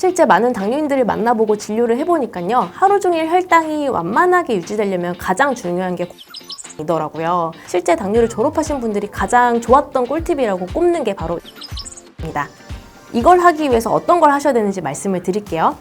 실제 많은 당뇨인들을 만나보고 진료를 해보니까요. 하루 종일 혈당이 완만하게 유지되려면 가장 중요한 게 이더라고요. 실제 당뇨를 졸업하신 분들이 가장 좋았던 꿀팁이라고 꼽는 게 바로 입니다. 이걸 하기 위해서 어떤 걸 하셔야 되는지 말씀을 드릴게요.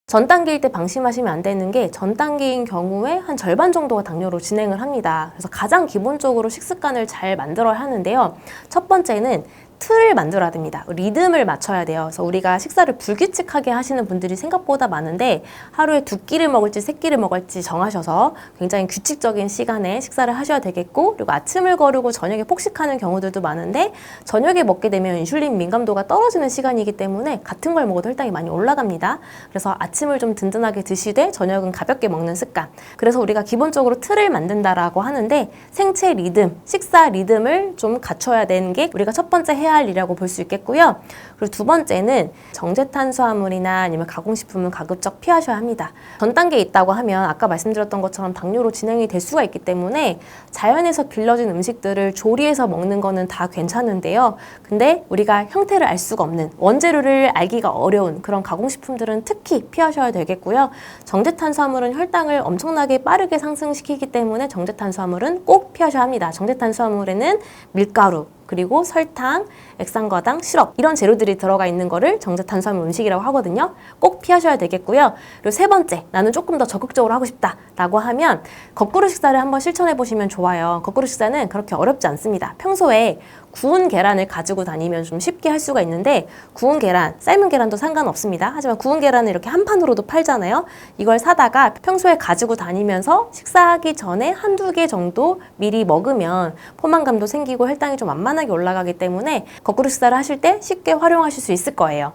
전 단계일 때 방심하시면 안 되는 게 전 단계인 경우에 한 절반 정도가 당뇨로 진행을 합니다. 그래서 가장 기본적으로 식습관을 잘 만들어야 하는데요. 첫 번째는 틀을 만들어야 됩니다. 리듬을 맞춰야 돼요. 그래서 우리가 식사를 불규칙하게 하시는 분들이 생각보다 많은데 하루에 2끼를 먹을지 3끼를 먹을지 정하셔서 굉장히 규칙적인 시간에 식사를 하셔야 되겠고, 그리고 아침을 거르고 저녁에 폭식하는 경우들도 많은데 저녁에 먹게 되면 인슐린 민감도가 떨어지는 시간이기 때문에 같은 걸 먹어도 혈당이 많이 올라갑니다. 그래서 아침을 좀 든든하게 드시되 저녁은 가볍게 먹는 습관. 그래서 우리가 기본적으로 틀을 만든다라고 하는데 생체 리듬, 식사 리듬을 좀 갖춰야 되는 게 우리가 첫 번째 해야 할 일이라고 볼 수 있겠고요. 그리고 두 번째는 정제탄수화물이나 아니면 가공식품은 가급적 피하셔야 합니다. 전 단계에 있다고 하면 아까 말씀드렸던 것처럼 당뇨로 진행이 될 수가 있기 때문에 자연에서 길러진 음식들을 조리해서 먹는 거는 다 괜찮은데요. 근데 우리가 형태를 알 수가 없는, 원재료를 알기가 어려운 그런 가공식품들은 특히 피하셔야 되겠고요. 정제탄수화물은 혈당을 엄청나게 빠르게 상승시키기 때문에 정제탄수화물은 꼭 피하셔야 합니다. 정제탄수화물에는 밀가루, 그리고 설탕, 액상과당, 시럽 이런 재료들이 들어가 있는 거를 정제탄수화물 음식이라고 하거든요. 꼭 피하셔야 되겠고요. 그리고 세 번째, 나는 조금 더 적극적으로 하고 싶다라고 하면 거꾸로 식사를 한번 실천해 보시면 좋아요. 거꾸로 식사는 그렇게 어렵지 않습니다. 평소에 구운 계란을 가지고 다니면 좀 쉽게 할 수가 있는데 구운 계란, 삶은 계란도 상관없습니다. 하지만 구운 계란을 이렇게 한 판으로도 팔잖아요. 이걸 사다가 평소에 가지고 다니면서 식사하기 전에 한두 개 정도 미리 먹으면 포만감도 생기고 혈당이 좀 완만하게 올라가기 때문에 거꾸로 식사를 하실 때 쉽게 활용하실 수 있을 거예요.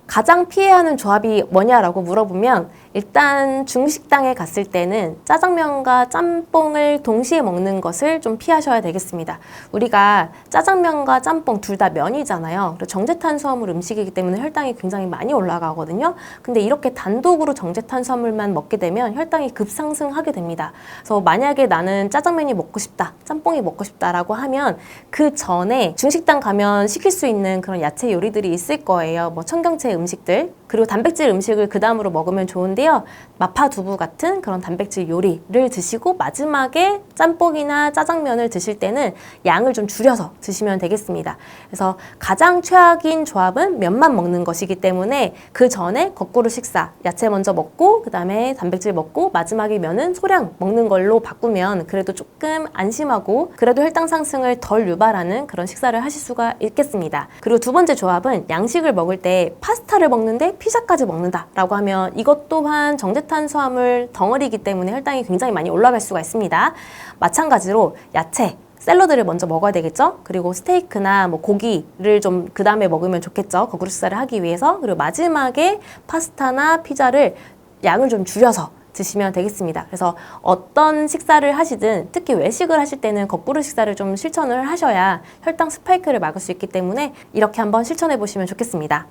가장 피해야 하는 조합이 뭐냐라고 물어보면 일단 중식당에 갔을 때는 짜장면과 짬뽕을 동시에 먹는 것을 좀 피하셔야 되겠습니다. 우리가 짜장면과 짬뽕 둘 다 면이잖아요. 그리고 정제탄수화물 음식이기 때문에 혈당이 굉장히 많이 올라가거든요. 근데 이렇게 단독으로 정제탄수화물만 먹게 되면 혈당이 급상승하게 됩니다. 그래서 만약에 나는 짜장면이 먹고 싶다, 짬뽕이 먹고 싶다라고 하면 그 전에 중식당 가면 시킬 수 있는 그런 야채 요리들이 있을 거예요. 뭐 청경채 음식들, 그리고 단백질 음식을 그 다음으로 먹으면 좋은데요. 마파두부 같은 그런 단백질 요리를 드시고 마지막에 짬뽕이나 짜장면을 드실 때는 양을 좀 줄여서 드시면 되겠습니다. 그래서 가장 최악인 조합은 면만 먹는 것이기 때문에 그 전에 거꾸로 식사, 야채 먼저 먹고 그 다음에 단백질 먹고 마지막에 면은 소량 먹는 걸로 바꾸면 그래도 조금 안심하고 그래도 혈당 상승을 덜 유발하는 그런 식사를 하실 수가 있겠습니다. 그리고 두 번째 조합은 양식을 먹을 때 파스타를 먹는데 피자까지 먹는다라고 하면 이것 또한 정제탄수화물 덩어리이기 때문에 혈당이 굉장히 많이 올라갈 수가 있습니다. 마찬가지로 야채, 샐러드를 먼저 먹어야 되겠죠? 그리고 스테이크나 뭐 고기를 좀 그 다음에 먹으면 좋겠죠? 거꾸로 식사를 하기 위해서. 그리고 마지막에 파스타나 피자를 양을 좀 줄여서 드시면 되겠습니다. 그래서 어떤 식사를 하시든 특히 외식을 하실 때는 거꾸로 식사를 좀 실천을 하셔야 혈당 스파이크를 막을 수 있기 때문에 이렇게 한번 실천해 보시면 좋겠습니다.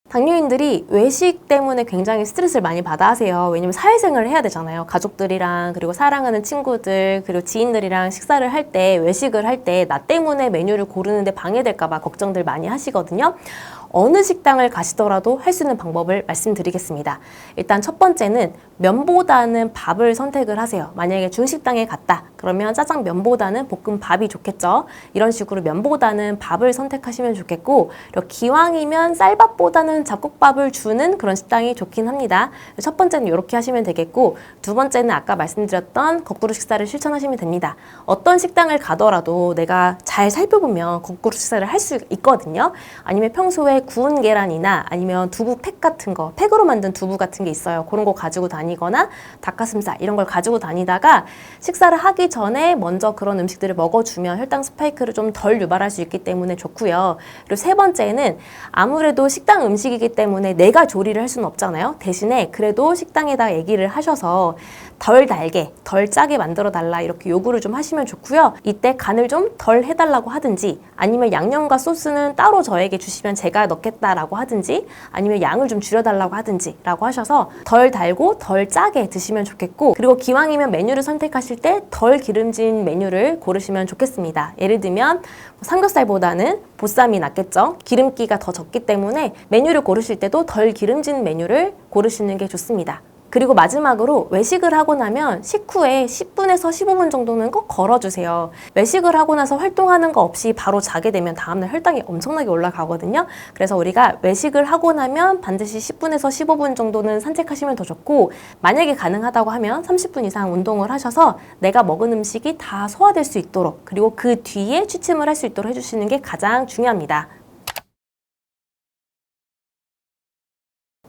당뇨인들이 외식 때문에 굉장히 스트레스를 많이 받아 하세요. 왜냐면 사회생활을 해야 되잖아요. 가족들이랑 그리고 사랑하는 친구들 그리고 지인들이랑 식사를 할 때, 외식을 할 때 나 때문에 메뉴를 고르는데 방해될까 봐 걱정들 많이 하시거든요. 어느 식당을 가시더라도 할 수 있는 방법을 말씀드리겠습니다. 일단 첫 번째는 면보다는 밥을 선택을 하세요. 만약에 중식당에 갔다 그러면 짜장면보다는 볶음밥이 좋겠죠. 이런 식으로 면보다는 밥을 선택하시면 좋겠고, 그리고 기왕이면 쌀밥보다는 잡곡밥을 주는 그런 식당이 좋긴 합니다. 첫 번째는 이렇게 하시면 되겠고, 두 번째는 아까 말씀드렸던 거꾸로 식사를 실천하시면 됩니다. 어떤 식당을 가더라도 내가 잘 살펴보면 거꾸로 식사를 할 수 있거든요. 아니면 평소에 구운 계란이나 아니면 두부 팩 같은 거, 팩으로 만든 두부 같은 게 있어요. 그런 거 가지고 다니거나 닭가슴살 이런 걸 가지고 다니다가 식사를 하기 전에 먼저 그런 음식들을 먹어주면 혈당 스파이크를 좀 덜 유발할 수 있기 때문에 좋고요. 그리고 세 번째는 아무래도 식당 음식이기 때문에 내가 조리를 할 수는 없잖아요. 대신에 그래도 식당에다 얘기를 하셔서 덜 달게, 덜 짜게 만들어 달라 이렇게 요구를 좀 하시면 좋고요. 이때 간을 좀 덜 해달라고 하든지 아니면 양념과 소스는 따로 저에게 주시면 제가 넣겠다라고 하든지 아니면 양을 좀 줄여달라고 하든지 라고 하셔서 덜 달고 덜 짜게 드시면 좋겠고, 그리고 기왕이면 메뉴를 선택하실 때 덜 기름진 메뉴를 고르시면 좋겠습니다. 예를 들면 삼겹살보다는 보쌈이 낫겠죠. 기름기가 더 적기 때문에 메뉴를 고르실 때도 덜 기름진 메뉴를 고르시는 게 좋습니다. 그리고 마지막으로 외식을 하고 나면 식후에 10분에서 15분 정도는 꼭 걸어주세요. 외식을 하고 나서 활동하는 거 없이 바로 자게 되면 다음날 혈당이 엄청나게 올라가거든요. 그래서 우리가 외식을 하고 나면 반드시 10분에서 15분 정도는 산책하시면 더 좋고, 만약에 가능하다고 하면 30분 이상 운동을 하셔서 내가 먹은 음식이 다 소화될 수 있도록, 그리고 그 뒤에 취침을 할 수 있도록 해주시는 게 가장 중요합니다.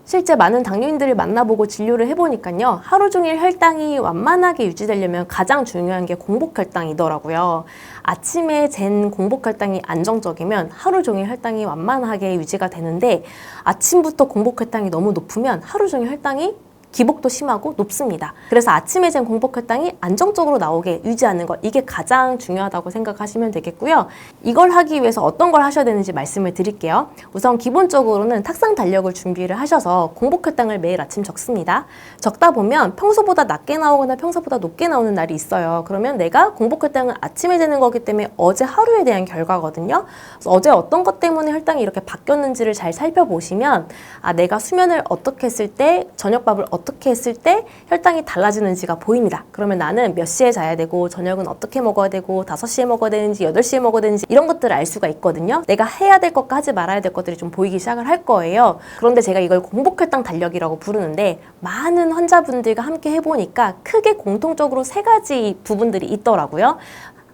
실제 많은 당뇨인들을 만나보고 진료를 해보니까요, 하루 종일 혈당이 완만하게 유지되려면 가장 중요한 게 공복혈당이더라고요. 아침에 잰 공복혈당이 안정적이면 하루 종일 혈당이 완만하게 유지가 되는데, 아침부터 공복혈당이 너무 높으면 하루 종일 혈당이 기복도 심하고 높습니다. 그래서 아침에 잰 공복혈당이 안정적으로 나오게 유지하는 것, 이게 가장 중요하다고 생각하시면 되겠고요. 이걸 하기 위해서 어떤 걸 하셔야 되는지 말씀을 드릴게요. 우선 기본적으로는 탁상 달력을 준비를 하셔서 공복혈당을 매일 아침 적습니다. 적다 보면 평소보다 낮게 나오거나 평소보다 높게 나오는 날이 있어요. 그러면 내가 공복혈당은 아침에 재는 거기 때문에 어제 하루에 대한 결과거든요. 그래서 어제 어떤 것 때문에 혈당이 이렇게 바뀌었는지를 잘 살펴보시면, 내가 수면을 어떻게 했을 때, 저녁밥을 어떻게 했을 때 혈당이 달라지는지가 보입니다. 그러면 나는 몇 시에 자야 되고 저녁은 어떻게 먹어야 되고 5시에 먹어야 되는지 8시에 먹어야 되는지 이런 것들을 알 수가 있거든요. 내가 해야 될 것과 하지 말아야 될 것들이 좀 보이기 시작을 할 거예요. 그런데 제가 이걸 공복혈당 달력이라고 부르는데, 많은 환자분들과 함께 해보니까 크게 공통적으로 3가지 부분들이 있더라고요.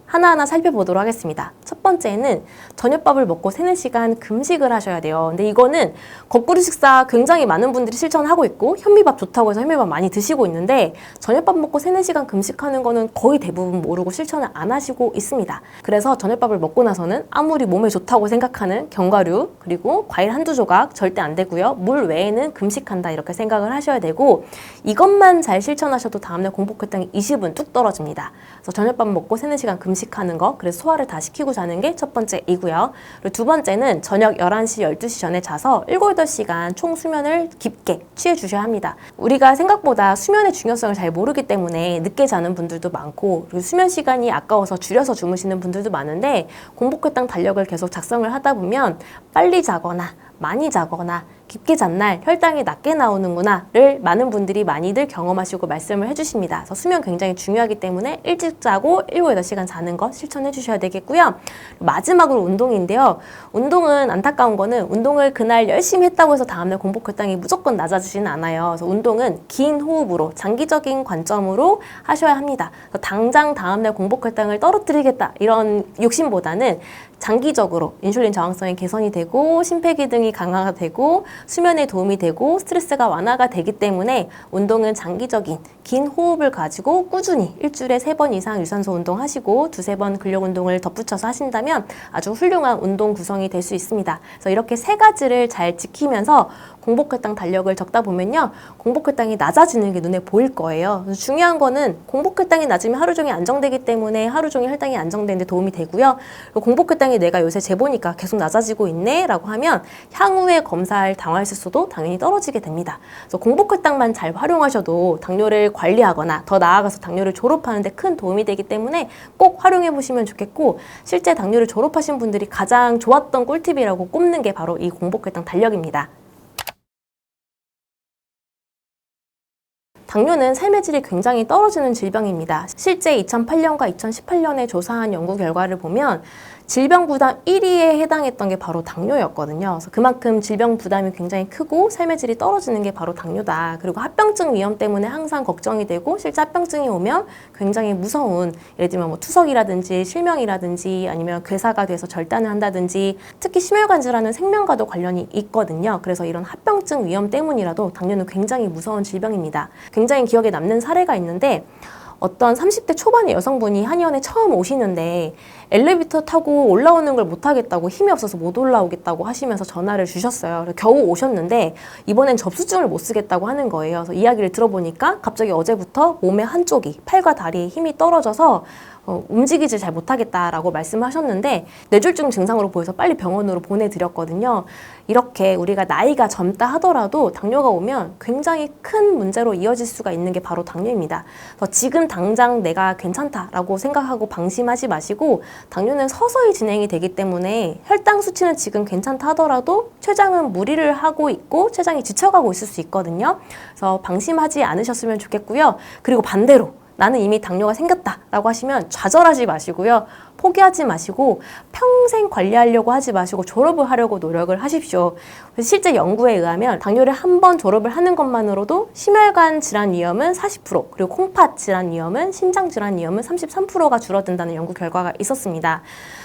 하나하나 살펴보도록 하겠습니다. 첫 번째는 저녁밥을 먹고 3-4시간 금식을 하셔야 돼요. 근데 이거는 거꾸로 식사 굉장히 많은 분들이 실천하고 있고, 현미밥 좋다고 해서 현미밥 많이 드시고 있는데, 저녁밥 먹고 3-4시간 금식하는 거는 거의 대부분 모르고 실천을 안 하시고 있습니다. 그래서 저녁밥을 먹고 나서는 아무리 몸에 좋다고 생각하는 견과류 그리고 과일 1-2조각 절대 안 되고요. 물 외에는 금식한다 이렇게 생각을 하셔야 되고, 이것만 잘 실천하셔도 다음날 공복혈당이 20은 뚝 떨어집니다. 그래서 저녁밥 먹고 3-4시간 금식하는 거, 그래서 소화를 다 시키고 자는 게 첫 번째이고요. 그리고 두 번째는 저녁 11시, 12시 전에 자서 7-8시간 총 수면을 깊게 취해 주셔야 합니다. 우리가 생각보다 수면의 중요성을 잘 모르기 때문에 늦게 자는 분들도 많고, 그리고 수면 시간이 아까워서 줄여서 주무시는 분들도 많은데, 공복혈당 달력을 계속 작성을 하다 보면 빨리 자거나 많이 자거나 깊게 잔 날 혈당이 낮게 나오는구나를 많은 분들이 많이들 경험하시고 말씀을 해주십니다. 그래서 수면 굉장히 중요하기 때문에 일찍 자고 7-8시간 자는 거 실천해 주셔야 되겠고요. 마지막으로 운동인데요. 운동은 안타까운 거는 운동을 그날 열심히 했다고 해서 다음날 공복혈당이 무조건 낮아지지는 않아요. 그래서 운동은 긴 호흡으로 장기적인 관점으로 하셔야 합니다. 그래서 당장 다음날 공복혈당을 떨어뜨리겠다 이런 욕심보다는 장기적으로 인슐린 저항성이 개선이 되고 심폐기능이 강화가 되고 수면에 도움이 되고 스트레스가 완화가 되기 때문에 운동은 장기적인 긴 호흡을 가지고 꾸준히 일주일에 3번 이상 유산소 운동하시고 2-3번 근력 운동을 덧붙여서 하신다면 아주 훌륭한 운동 구성이 될 수 있습니다. 그래서 이렇게 3가지를 잘 지키면서 공복혈당 달력을 적다 보면요, 공복혈당이 낮아지는 게 눈에 보일 거예요. 그래서 중요한 거는 공복혈당이 낮으면 하루 종일 안정되기 때문에 하루 종일 혈당이 안정되는 데 도움이 되고요. 그리고 공복혈당이 내가 요새 재보니까 계속 낮아지고 있네 라고 하면 향후에 검사할 당화혈색소도 당연히 떨어지게 됩니다. 그래서 공복혈당만 잘 활용하셔도 당뇨를 관리하거나 더 나아가서 당뇨를 졸업하는 데 큰 도움이 되기 때문에 꼭 활용해 보시면 좋겠고, 실제 당뇨를 졸업하신 분들이 가장 좋았던 꿀팁이라고 꼽는 게 바로 이 공복혈당 달력입니다. 당뇨는 삶의 질이 굉장히 떨어지는 질병입니다. 실제 2008년과 2018년에 조사한 연구 결과를 보면 질병 부담 1위에 해당했던 게 바로 당뇨였거든요. 그래서 그만큼 질병 부담이 굉장히 크고 삶의 질이 떨어지는 게 바로 당뇨다. 그리고 합병증 위험 때문에 항상 걱정이 되고, 실제 합병증이 오면 굉장히 무서운, 예를 들면 뭐 투석이라든지 실명이라든지 아니면 괴사가 돼서 절단을 한다든지, 특히 심혈관 질환은 생명과도 관련이 있거든요. 그래서 이런 합병증 위험 때문이라도 당뇨는 굉장히 무서운 질병입니다. 굉장히 기억에 남는 사례가 있는데, 어떤 30대 초반의 여성분이 한의원에 처음 오시는데 엘리베이터 타고 올라오는 걸 못하겠다고 힘이 없어서 못 올라오겠다고 하시면서 전화를 주셨어요. 겨우 오셨는데 이번엔 접수증을 못 쓰겠다고 하는 거예요. 그래서 이야기를 들어보니까 갑자기 어제부터 몸의 한쪽이 팔과 다리에 힘이 떨어져서 움직이지 잘 못하겠다라고 말씀하셨는데 뇌졸중 증상으로 보여서 빨리 병원으로 보내드렸거든요. 이렇게 우리가 나이가 젊다 하더라도 당뇨가 오면 굉장히 큰 문제로 이어질 수가 있는 게 바로 당뇨입니다. 그래서 지금 당장 내가 괜찮다라고 생각하고 방심하지 마시고 당뇨는 서서히 진행이 되기 때문에 혈당 수치는 지금 괜찮다 하더라도 췌장은 무리를 하고 있고 췌장이 지쳐가고 있을 수 있거든요. 그래서 방심하지 않으셨으면 좋겠고요. 그리고 반대로 나는 이미 당뇨가 생겼다라고 하시면 좌절하지 마시고요. 포기하지 마시고 평생 관리하려고 하지 마시고 졸업을 하려고 노력을 하십시오. 실제 연구에 의하면 당뇨를 한 번 졸업을 하는 것만으로도 심혈관 질환 위험은 40%, 그리고 콩팥 질환 위험은 신장 질환 위험은 33%가 줄어든다는 연구 결과가 있었습니다.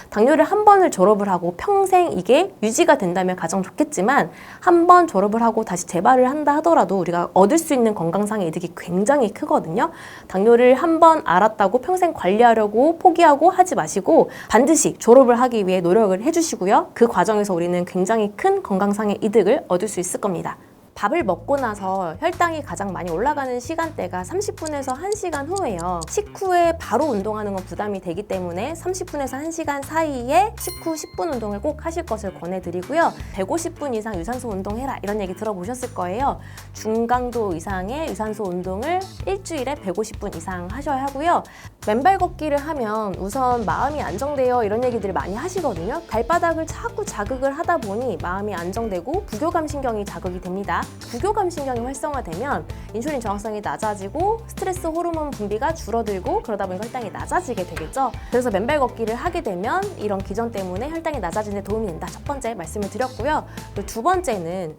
당뇨를 한 번을 졸업을 하고 평생 이게 유지가 된다면 가장 좋겠지만 한 번 졸업을 하고 다시 재발을 한다 하더라도 우리가 얻을 수 있는 건강상의 이득이 굉장히 크거든요. 당뇨를 한 번 알았다고 평생 관리하려고 포기하고 하지 마시고 반드시 졸업을 하기 위해 노력을 해주시고요. 그 과정에서 우리는 굉장히 큰 건강상의 이득을 얻을 수 있을 겁니다. 밥을 먹고 나서 혈당이 가장 많이 올라가는 시간대가 30분에서 1시간 후예요. 식후에 바로 운동하는 건 부담이 되기 때문에 30분에서 1시간 사이에 식후 10분 운동을 꼭 하실 것을 권해드리고요. 150분 이상 유산소 운동해라 이런 얘기 들어보셨을 거예요. 중강도 이상의 유산소 운동을 일주일에 150분 이상 하셔야 하고요. 맨발 걷기를 하면 우선 마음이 안정돼요 이런 얘기들을 많이 하시거든요. 발바닥을 자꾸 자극을 하다 보니 마음이 안정되고 부교감 신경이 자극이 됩니다. 부교감 신경이 활성화되면 인슐린 저항성이 낮아지고 스트레스 호르몬 분비가 줄어들고 그러다 보니까 혈당이 낮아지게 되겠죠. 그래서 맨발 걷기를 하게 되면 이런 기전 때문에 혈당이 낮아지는 데 도움이 된다. 첫 번째 말씀을 드렸고요. 그리고 두 번째는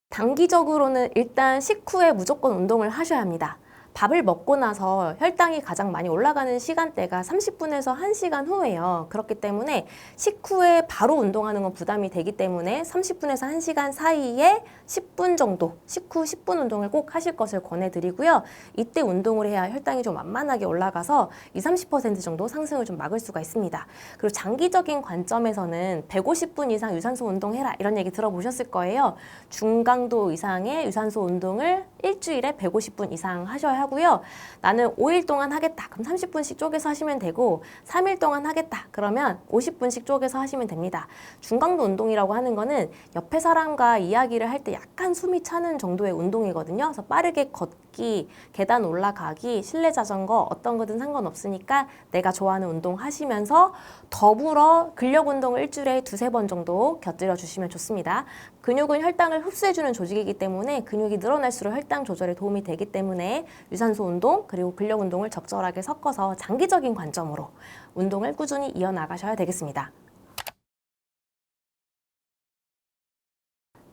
단기적으로는 일단 식후에 무조건 운동을 하셔야 합니다. 밥을 먹고 나서 혈당이 가장 많이 올라가는 시간대가 30분에서 1시간 후예요. 그렇기 때문에 식후에 바로 운동하는 건 부담이 되기 때문에 30분에서 1시간 사이에 10분 정도, 식후 10분 운동을 꼭 하실 것을 권해드리고요. 이때 운동을 해야 혈당이 좀 완만하게 올라가서 20-30% 정도 상승을 좀 막을 수가 있습니다. 그리고 장기적인 관점에서는 150분 이상 유산소 운동해라 이런 얘기 들어보셨을 거예요. 중강도 이상의 유산소 운동을 일주일에 150분 이상 하셔야 하고요. 나는 5일 동안 하겠다. 그럼 30분씩 쪼개서 하시면 되고 3일 동안 하겠다. 그러면 50분씩 쪼개서 하시면 됩니다. 중강도 운동이라고 하는 거는 옆에 사람과 이야기를 할 때 약간 숨이 차는 정도의 운동이거든요. 그래서 빠르게 걷기, 계단 올라가기, 실내 자전거 어떤 거든 상관없으니까 내가 좋아하는 운동 하시면서 더불어 근력 운동을 일주일에 2-3번 정도 곁들여 주시면 좋습니다. 근육은 혈당을 흡수해주는 조직이기 때문에 근육이 늘어날수록 혈당 조절에 도움이 되기 때문에 유산소 운동 그리고 근력 운동을 적절하게 섞어서 장기적인 관점으로 운동을 꾸준히 이어나가셔야 되겠습니다.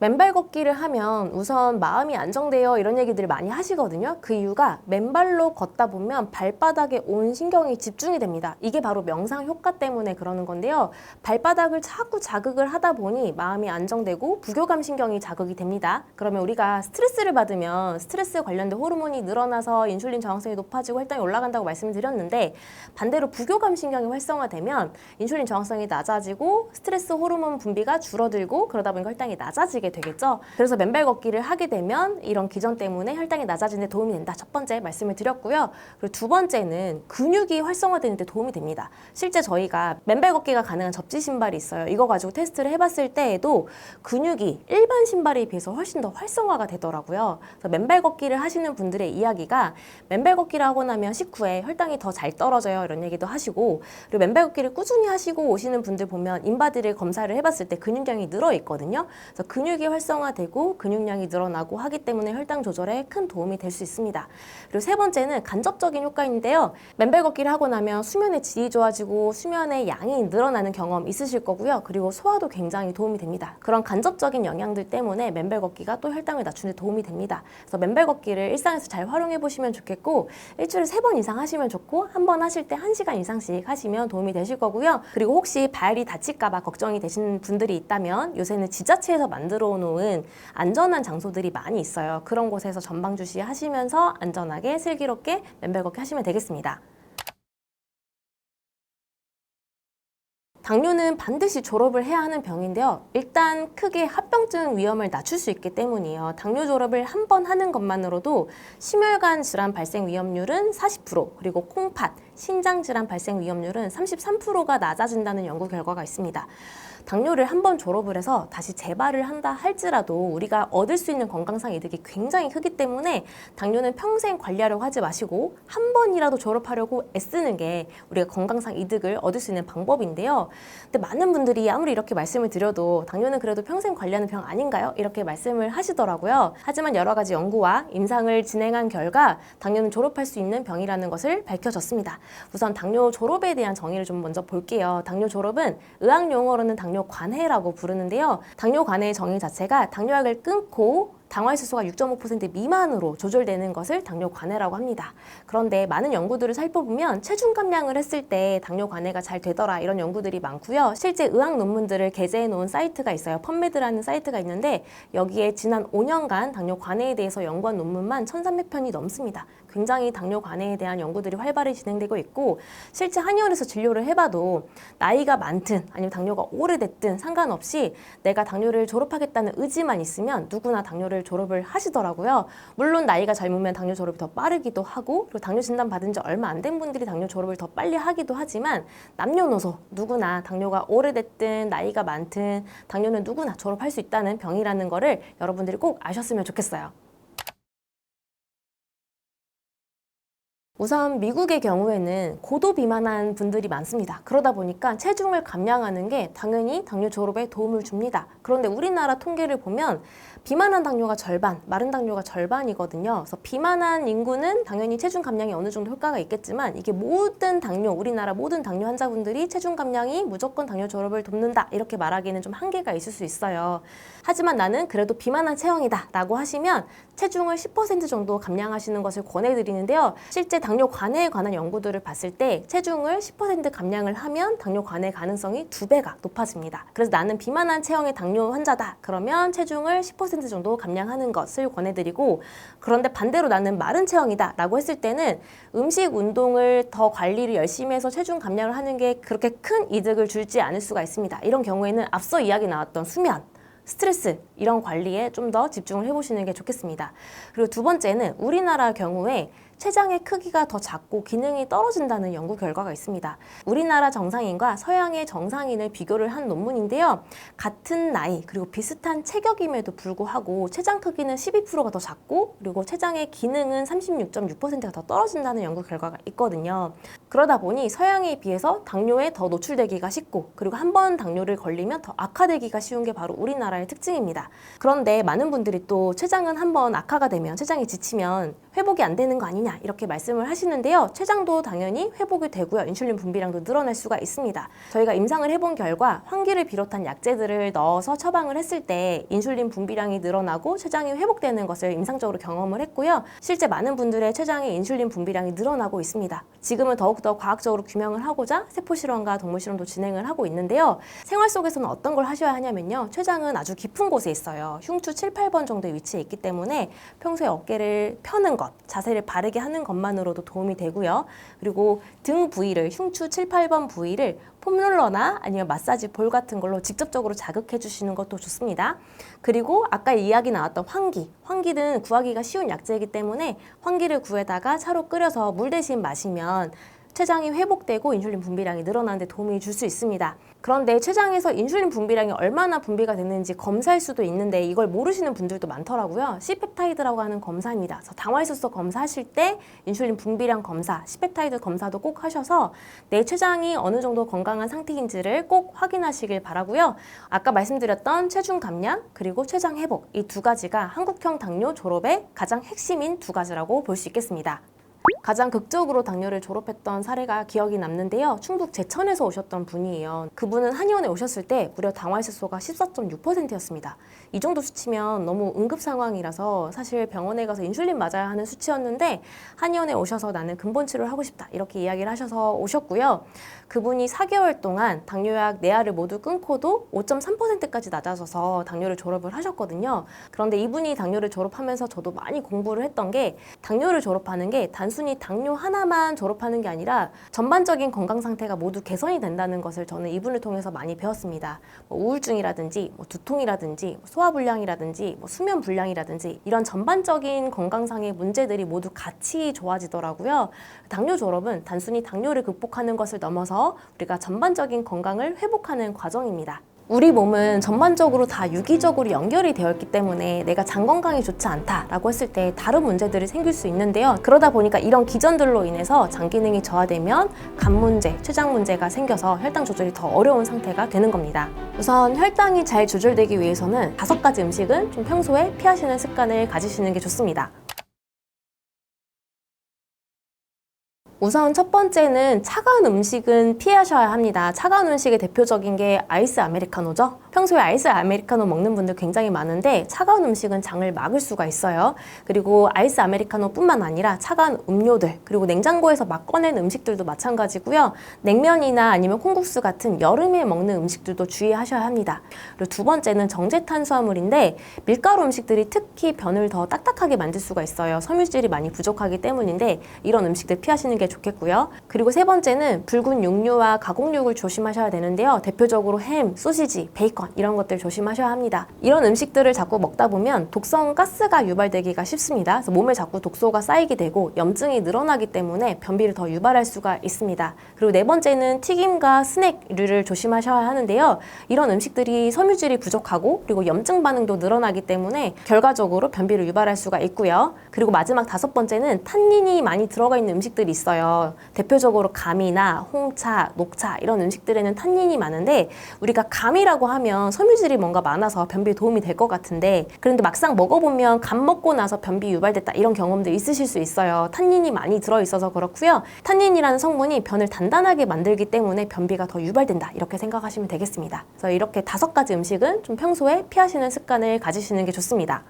맨발 걷기를 하면 우선 마음이 안정돼요 이런 얘기들을 많이 하시거든요. 그 이유가 맨발로 걷다 보면 발바닥에 온 신경이 집중이 됩니다. 이게 바로 명상 효과 때문에 그러는 건데요. 발바닥을 자꾸 자극을 하다 보니 마음이 안정되고 부교감 신경이 자극이 됩니다. 그러면 우리가 스트레스를 받으면 스트레스 관련된 호르몬이 늘어나서 인슐린 저항성이 높아지고 혈당이 올라간다고 말씀을 드렸는데 반대로 부교감 신경이 활성화되면 인슐린 저항성이 낮아지고 스트레스 호르몬 분비가 줄어들고 그러다 보니까 혈당이 낮아지게 되겠죠. 그래서 맨발 걷기를 하게 되면 이런 기전 때문에 혈당이 낮아지는 데 도움이 된다. 첫 번째 말씀을 드렸고요. 그리고 두 번째는 근육이 활성화되는 데 도움이 됩니다. 실제 저희가 맨발 걷기가 가능한 접지 신발이 있어요. 이거 가지고 테스트를 해봤을 때에도 근육이 일반 신발에 비해서 훨씬 더 활성화가 되더라고요. 그래서 맨발 걷기를 하시는 분들의 이야기가 맨발 걷기를 하고 나면 식후에 혈당이 더 잘 떨어져요. 이런 얘기도 하시고 그리고 맨발 걷기를 꾸준히 하시고 오시는 분들 보면 인바디를 검사를 해봤을 때 근육량이 늘어 있거든요. 그래서 근육이 활성화되고 근육량이 늘어나고 하기 때문에 혈당 조절에 큰 도움이 될 수 있습니다. 그리고 세 번째는 간접적인 효과인데요. 맨발 걷기를 하고 나면 수면의 질이 좋아지고 수면의 양이 늘어나는 경험 있으실 거고요. 그리고 소화도 굉장히 도움이 됩니다. 그런 간접적인 영향들 때문에 맨발 걷기가 또 혈당을 낮추는 데 도움이 됩니다. 그래서 맨발 걷기를 일상에서 잘 활용해 보시면 좋겠고 일주일에 3번 이상 하시면 좋고 한 번 하실 때 1시간 이상씩 하시면 도움이 되실 거고요. 그리고 혹시 발이 다칠까 봐 걱정이 되시는 분들이 있다면 요새는 지자체에서 만들어 만들어 놓은 안전한 장소들이 많이 있어요. 그런 곳에서 전방 주시하시면서 안전하게 슬기롭게 맨발 걷기 하시면 되겠습니다. 당뇨는 반드시 졸업을 해야 하는 병인데요. 일단 크게 합병증 위험을 낮출 수 있기 때문이에요. 당뇨 졸업을 한 번 하는 것만으로도 심혈관 질환 발생 위험률은 40%, 그리고 콩팥, 신장 질환 발생 위험률은 33%가 낮아진다는 연구 결과가 있습니다. 당뇨를 한 번 졸업을 해서 다시 재발을 한다 할지라도 우리가 얻을 수 있는 건강상 이득이 굉장히 크기 때문에 당뇨는 평생 관리하려고 하지 마시고 한 번이라도 졸업하려고 애쓰는 게 우리가 건강상 이득을 얻을 수 있는 방법인데요. 근데 많은 분들이 아무리 이렇게 말씀을 드려도 당뇨는 그래도 평생 관리하는 병 아닌가요? 이렇게 말씀을 하시더라고요. 하지만 여러 가지 연구와 임상을 진행한 결과 당뇨는 졸업할 수 있는 병이라는 것을 밝혀졌습니다. 우선 당뇨 졸업에 대한 정의를 좀 먼저 볼게요. 당뇨 졸업은 의학 용어로는 당뇨 관해라고 부르는데요. 당뇨 관해의 정의 자체가 당뇨약을 끊고 당화혈수소가 6.5% 미만으로 조절되는 것을 당뇨 관해라고 합니다. 그런데 많은 연구들을 살펴보면 체중 감량을 했을 때 당뇨 관해가 잘 되더라 이런 연구들이 많고요. 실제 의학 논문들을 게재해 놓은 사이트가 있어요. 펀메드라는 사이트가 있는데 여기에 지난 5년간 당뇨 관해에 대해서 연구한 논문만 1,300편이 넘습니다. 굉장히 당뇨 관해에 대한 연구들이 활발히 진행되고 있고 실제 한의원에서 진료를 해봐도 나이가 많든 아니면 당뇨가 오래됐든 상관없이 내가 당뇨를 졸업하겠다는 의지만 있으면 누구나 당뇨를 졸업을 하시더라고요. 물론 나이가 젊으면 당뇨 졸업이 더 빠르기도 하고 그리고 당뇨 진단 받은 지 얼마 안 된 분들이 당뇨 졸업을 더 빨리 하기도 하지만 남녀노소 누구나 당뇨가 오래됐든 나이가 많든 당뇨는 누구나 졸업할 수 있다는 병이라는 거를 여러분들이 꼭 아셨으면 좋겠어요. 우선 미국의 경우에는 고도 비만한 분들이 많습니다. 그러다 보니까 체중을 감량하는 게 당연히 당뇨 졸업에 도움을 줍니다. 그런데 우리나라 통계를 보면 비만한 당뇨가 절반, 마른 당뇨가 절반이거든요. 그래서 비만한 인구는 당연히 체중 감량에 어느 정도 효과가 있겠지만 이게 모든 당뇨, 우리나라 모든 당뇨 환자분들이 체중 감량이 무조건 당뇨 졸업을 돕는다 이렇게 말하기는 좀 한계가 있을 수 있어요. 하지만 나는 그래도 비만한 체형이다 라고 하시면 체중을 10% 정도 감량하시는 것을 권해드리는데요. 실제 당뇨 관해에 관한 연구들을 봤을 때 체중을 10% 감량을 하면 당뇨 관해 가능성이 2배가 높아집니다. 그래서 나는 비만한 체형의 당뇨 환자다. 그러면 체중을 10% 정도 감량하는 것을 권해드리고 그런데 반대로 나는 마른 체형이다 라고 했을 때는 음식, 운동을 더 관리를 열심히 해서 체중 감량을 하는 게 그렇게 큰 이득을 줄지 않을 수가 있습니다. 이런 경우에는 앞서 이야기 나왔던 수면, 스트레스 이런 관리에 좀 더 집중을 해보시는 게 좋겠습니다. 그리고 두 번째는 우리나라 경우에 췌장의 크기가 더 작고 기능이 떨어진다는 연구 결과가 있습니다. 우리나라 정상인과 서양의 정상인을 비교를 한 논문인데요. 같은 나이 그리고 비슷한 체격임에도 불구하고 췌장 크기는 12%가 더 작고 그리고 췌장의 기능은 36.6%가 더 떨어진다는 연구 결과가 있거든요. 그러다 보니 서양에 비해서 당뇨에 더 노출되기가 쉽고 그리고 한 번 당뇨를 걸리면 더 악화되기가 쉬운 게 바로 우리나라의 특징입니다. 그런데 많은 분들이 또 췌장은 한 번 악화가 되면 췌장이 지치면 회복이 안 되는 거 아니냐 이렇게 말씀을 하시는데요. 췌장도 당연히 회복이 되고요. 인슐린 분비량도 늘어날 수가 있습니다. 저희가 임상을 해본 결과 환기를 비롯한 약재들을 넣어서 처방을 했을 때 인슐린 분비량이 늘어나고 췌장이 회복되는 것을 임상적으로 경험을 했고요. 실제 많은 분들의 췌장의 인슐린 분비량이 늘어나고 있습니다. 지금은 더욱더 과학적으로 규명을 하고자 세포실험과 동물실험도 진행을 하고 있는데요. 생활 속에서는 어떤 걸 하셔야 하냐면요. 췌장은 아주 깊은 곳에 있어요. 흉추 7, 8번 정도에 위치해 있기 때문에 평소에 어깨를 펴는 것, 자세를 바르게 하는 것만으로도 도움이 되고요. 그리고 등 부위를, 흉추 7, 8번 부위를 폼롤러나 아니면 마사지 볼 같은 걸로 직접적으로 자극해 주시는 것도 좋습니다. 그리고 아까 이야기 나왔던 환기는 구하기가 쉬운 약재이기 때문에 환기를 구해다가 차로 끓여서 물 대신 마시면 췌장이 회복되고 인슐린 분비량이 늘어나는 데 도움이 줄 수 있습니다. 그런데 췌장에서 인슐린 분비량이 얼마나 분비가 되는지 검사할 수도 있는데 이걸 모르시는 분들도 많더라고요. C펩타이드라고 하는 검사입니다. 그래서 당화혈수소 검사하실 때 인슐린 분비량 검사, C펩타이드 검사도 꼭 하셔서 내 췌장이 어느 정도 건강한 상태인지를 꼭 확인하시길 바라고요. 아까 말씀드렸던 체중 감량 그리고 췌장 회복 이 두 가지가 한국형 당뇨 졸업의 가장 핵심인 두 가지라고 볼 수 있겠습니다. 가장 극적으로 당뇨를 졸업했던 사례가 기억이 남는데요. 충북 제천에서 오셨던 분이에요. 그분은 한의원에 오셨을 때 무려 당화혈색소가 14.6%였습니다. 이 정도 수치면 너무 응급 상황이라서 사실 병원에 가서 인슐린 맞아야 하는 수치였는데 한의원에 오셔서 나는 근본 치료를 하고 싶다 이렇게 이야기를 하셔서 오셨고요. 그분이 4개월 동안 당뇨약 4알을 모두 끊고도 5.3%까지 낮아져서 당뇨를 졸업을 하셨거든요. 그런데 이분이 당뇨를 졸업하면서 저도 많이 공부를 했던 게 당뇨를 졸업하는 게 단순히 당뇨 하나만 졸업하는 게 아니라 전반적인 건강 상태가 모두 개선이 된다는 것을 저는 이분을 통해서 많이 배웠습니다. 우울증이라든지 두통이라든지 소화불량이라든지 수면불량이라든지 이런 전반적인 건강상의 문제들이 모두 같이 좋아지더라고요. 당뇨 졸업은 단순히 당뇨를 극복하는 것을 넘어서 우리가 전반적인 건강을 회복하는 과정입니다. 우리 몸은 전반적으로 다 유기적으로 연결이 되어 있기 때문에 내가 장 건강이 좋지 않다라고 했을 때 다른 문제들이 생길 수 있는데요. 그러다 보니까 이런 기전들로 인해서 장 기능이 저하되면 간 문제, 췌장 문제가 생겨서 혈당 조절이 더 어려운 상태가 되는 겁니다. 우선 혈당이 잘 조절되기 위해서는 5가지 음식은 좀 평소에 피하시는 습관을 가지시는 게 좋습니다. 우선 첫 번째는 차가운 음식은 피하셔야 합니다. 차가운 음식의 대표적인 게 아이스 아메리카노죠. 평소에 아이스 아메리카노 먹는 분들 굉장히 많은데 차가운 음식은 장을 막을 수가 있어요. 그리고 아이스 아메리카노뿐만 아니라 차가운 음료들, 그리고 냉장고에서 막 꺼낸 음식들도 마찬가지고요. 냉면이나 아니면 콩국수 같은 여름에 먹는 음식들도 주의하셔야 합니다. 그리고 두 번째는 정제 탄수화물인데 밀가루 음식들이 특히 변을 더 딱딱하게 만들 수가 있어요. 섬유질이 많이 부족하기 때문인데 이런 음식들 피하시는 게 좋겠고요. 그리고 세 번째는 붉은 육류와 가공육을 조심하셔야 되는데요. 대표적으로 햄, 소시지, 베이컨 이런 것들 조심하셔야 합니다. 이런 음식들을 자꾸 먹다 보면 독성 가스가 유발되기가 쉽습니다. 그래서 몸에 자꾸 독소가 쌓이게 되고 염증이 늘어나기 때문에 변비를 더 유발할 수가 있습니다. 그리고 네 번째는 튀김과 스낵류를 조심하셔야 하는데요. 이런 음식들이 섬유질이 부족하고 그리고 염증 반응도 늘어나기 때문에 결과적으로 변비를 유발할 수가 있고요. 그리고 마지막 5번째는 탄닌이 많이 들어가 있는 음식들이 있어요. 대표적으로 감이나 홍차, 녹차 이런 음식들에는 탄닌이 많은데 우리가 감이라고 하면 섬유질이 뭔가 많아서 변비에 도움이 될 것 같은데 그런데 막상 먹어보면 감 먹고 나서 변비 유발됐다 이런 경험도 있으실 수 있어요. 탄닌이 많이 들어있어서 그렇고요. 탄닌이라는 성분이 변을 단단하게 만들기 때문에 변비가 더 유발된다 이렇게 생각하시면 되겠습니다. 그래서 이렇게 5가지 음식은 좀 평소에 피하시는 습관을 가지시는 게 좋습니다.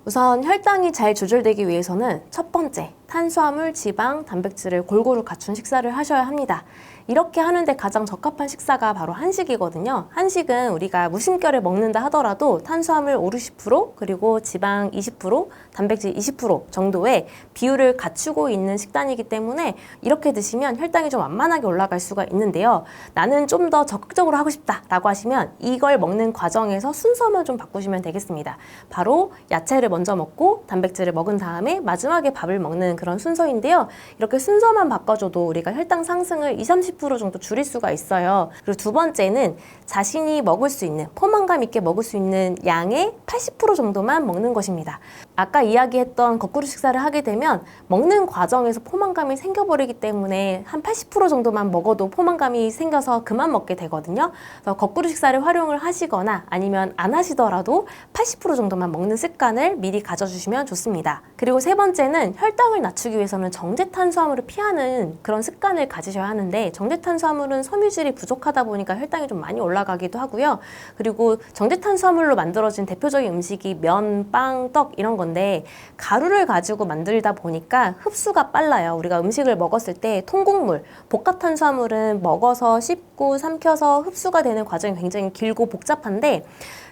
우선 혈당이 잘 조절되기 위해서는 첫 번째, 탄수화물, 지방, 단백질을 골고루 갖춘 식사를 하셔야 합니다. 이렇게 하는데 가장 적합한 식사가 바로 한식이거든요. 한식은 우리가 무심결에 먹는다 하더라도 탄수화물 50% 그리고 지방 20%, 단백질 20% 정도의 비율을 갖추고 있는 식단이기 때문에 이렇게 드시면 혈당이 좀 완만하게 올라갈 수가 있는데요. 나는 좀 더 적극적으로 하고 싶다라고 하시면 이걸 먹는 과정에서 순서만 좀 바꾸시면 되겠습니다. 바로 야채를 먼저 먹고 단백질을 먹은 다음에 마지막에 밥을 먹는 그런 순서인데요. 이렇게 순서만 바꿔줘도 우리가 혈당 상승을 20-30% 정도 줄일 수가 있어요. 그리고 두 번째는 자신이 먹을 수 있는 포만감 있게 먹을 수 있는 양의 80% 정도만 먹는 것입니다. 아까 이야기했던 거꾸로 식사를 하게 되면 먹는 과정에서 포만감이 생겨버리기 때문에 한 80% 정도만 먹어도 포만감이 생겨서 그만 먹게 되거든요. 그래서 거꾸로 식사를 활용을 하시거나 아니면 안 하시더라도 80% 정도만 먹는 습관을 미리 가져주시면 좋습니다. 그리고 세 번째는 혈당을 낮추기 위해서는 정제 탄수화물을 피하는 그런 습관을 가지셔야 하는데 정제 탄수화물은 섬유질이 부족하다 보니까 혈당이 좀 많이 올라가기도 하고요. 그리고 정제 탄수화물로 만들어진 대표적인 음식이 면, 빵, 떡 이런 건데 가루를 가지고 만들다 보니까 흡수가 빨라요. 우리가 음식을 먹었을 때 통곡물, 복합 탄수화물은 먹어서 씹고 삼켜서 흡수가 되는 과정이 굉장히 길고 복잡한데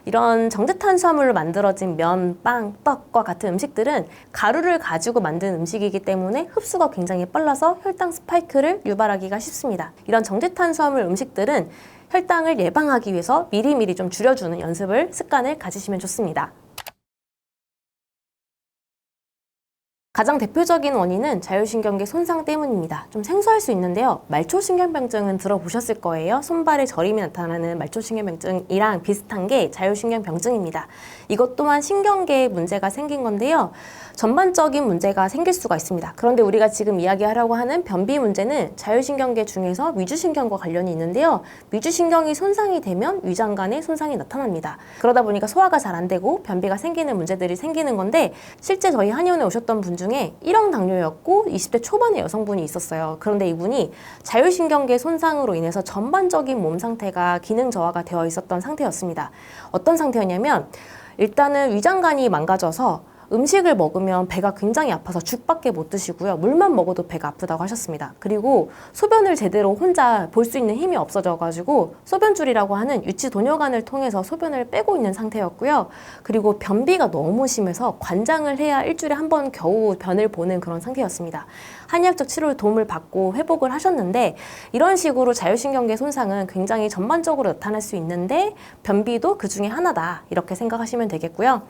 이런 정제 탄수화물로 만들어진 면, 빵, 떡과 같은 음식들은 가루를 가지고 만든 음식이기 때문에 흡수가 굉장히 빨라서 혈당 스파이크를 유발하기가 쉽습니다. 이런 정제 탄수화물 음식들은 혈당을 예방하기 위해서 미리미리 좀 줄여주는 습관을 가지시면 좋습니다. 가장 대표적인 원인은 자율신경계 손상 때문입니다. 좀 생소할 수 있는데요. 말초신경병증은 들어보셨을 거예요. 손발에 저림이 나타나는 말초신경병증이랑 비슷한 게 자율신경병증입니다. 이것 또한 신경계에 문제가 생긴 건데요. 전반적인 문제가 생길 수가 있습니다. 그런데 우리가 지금 이야기하려고 하는 변비 문제는 자율신경계 중에서 위주신경과 관련이 있는데요. 위주신경이 손상이 되면 위장관에 손상이 나타납니다. 그러다 보니까 소화가 잘 안 되고 변비가 생기는 문제들이 생기는 건데, 실제 저희 한의원에 오셨던 분 중에 1형 당뇨였고 20대 초반의 여성분이 있었어요. 그런데 이분이 자율신경계 손상으로 인해서 전반적인 몸 상태가 기능 저하가 되어 있었던 상태였습니다. 어떤 상태였냐면, 일단은 위장관이 망가져서 음식을 먹으면 배가 굉장히 아파서 죽밖에 못 드시고요. 물만 먹어도 배가 아프다고 하셨습니다. 그리고 소변을 제대로 혼자 볼 수 있는 힘이 없어져가지고 소변줄이라고 하는 유치 도뇨관을 통해서 소변을 빼고 있는 상태였고요. 그리고 변비가 너무 심해서 관장을 해야 일주일에 한 번 겨우 변을 보는 그런 상태였습니다. 한의학적 치료의 도움을 받고 회복을 하셨는데, 이런 식으로 자율신경계 손상은 굉장히 전반적으로 나타날 수 있는데 변비도 그 중에 하나다, 이렇게 생각하시면 되겠고요.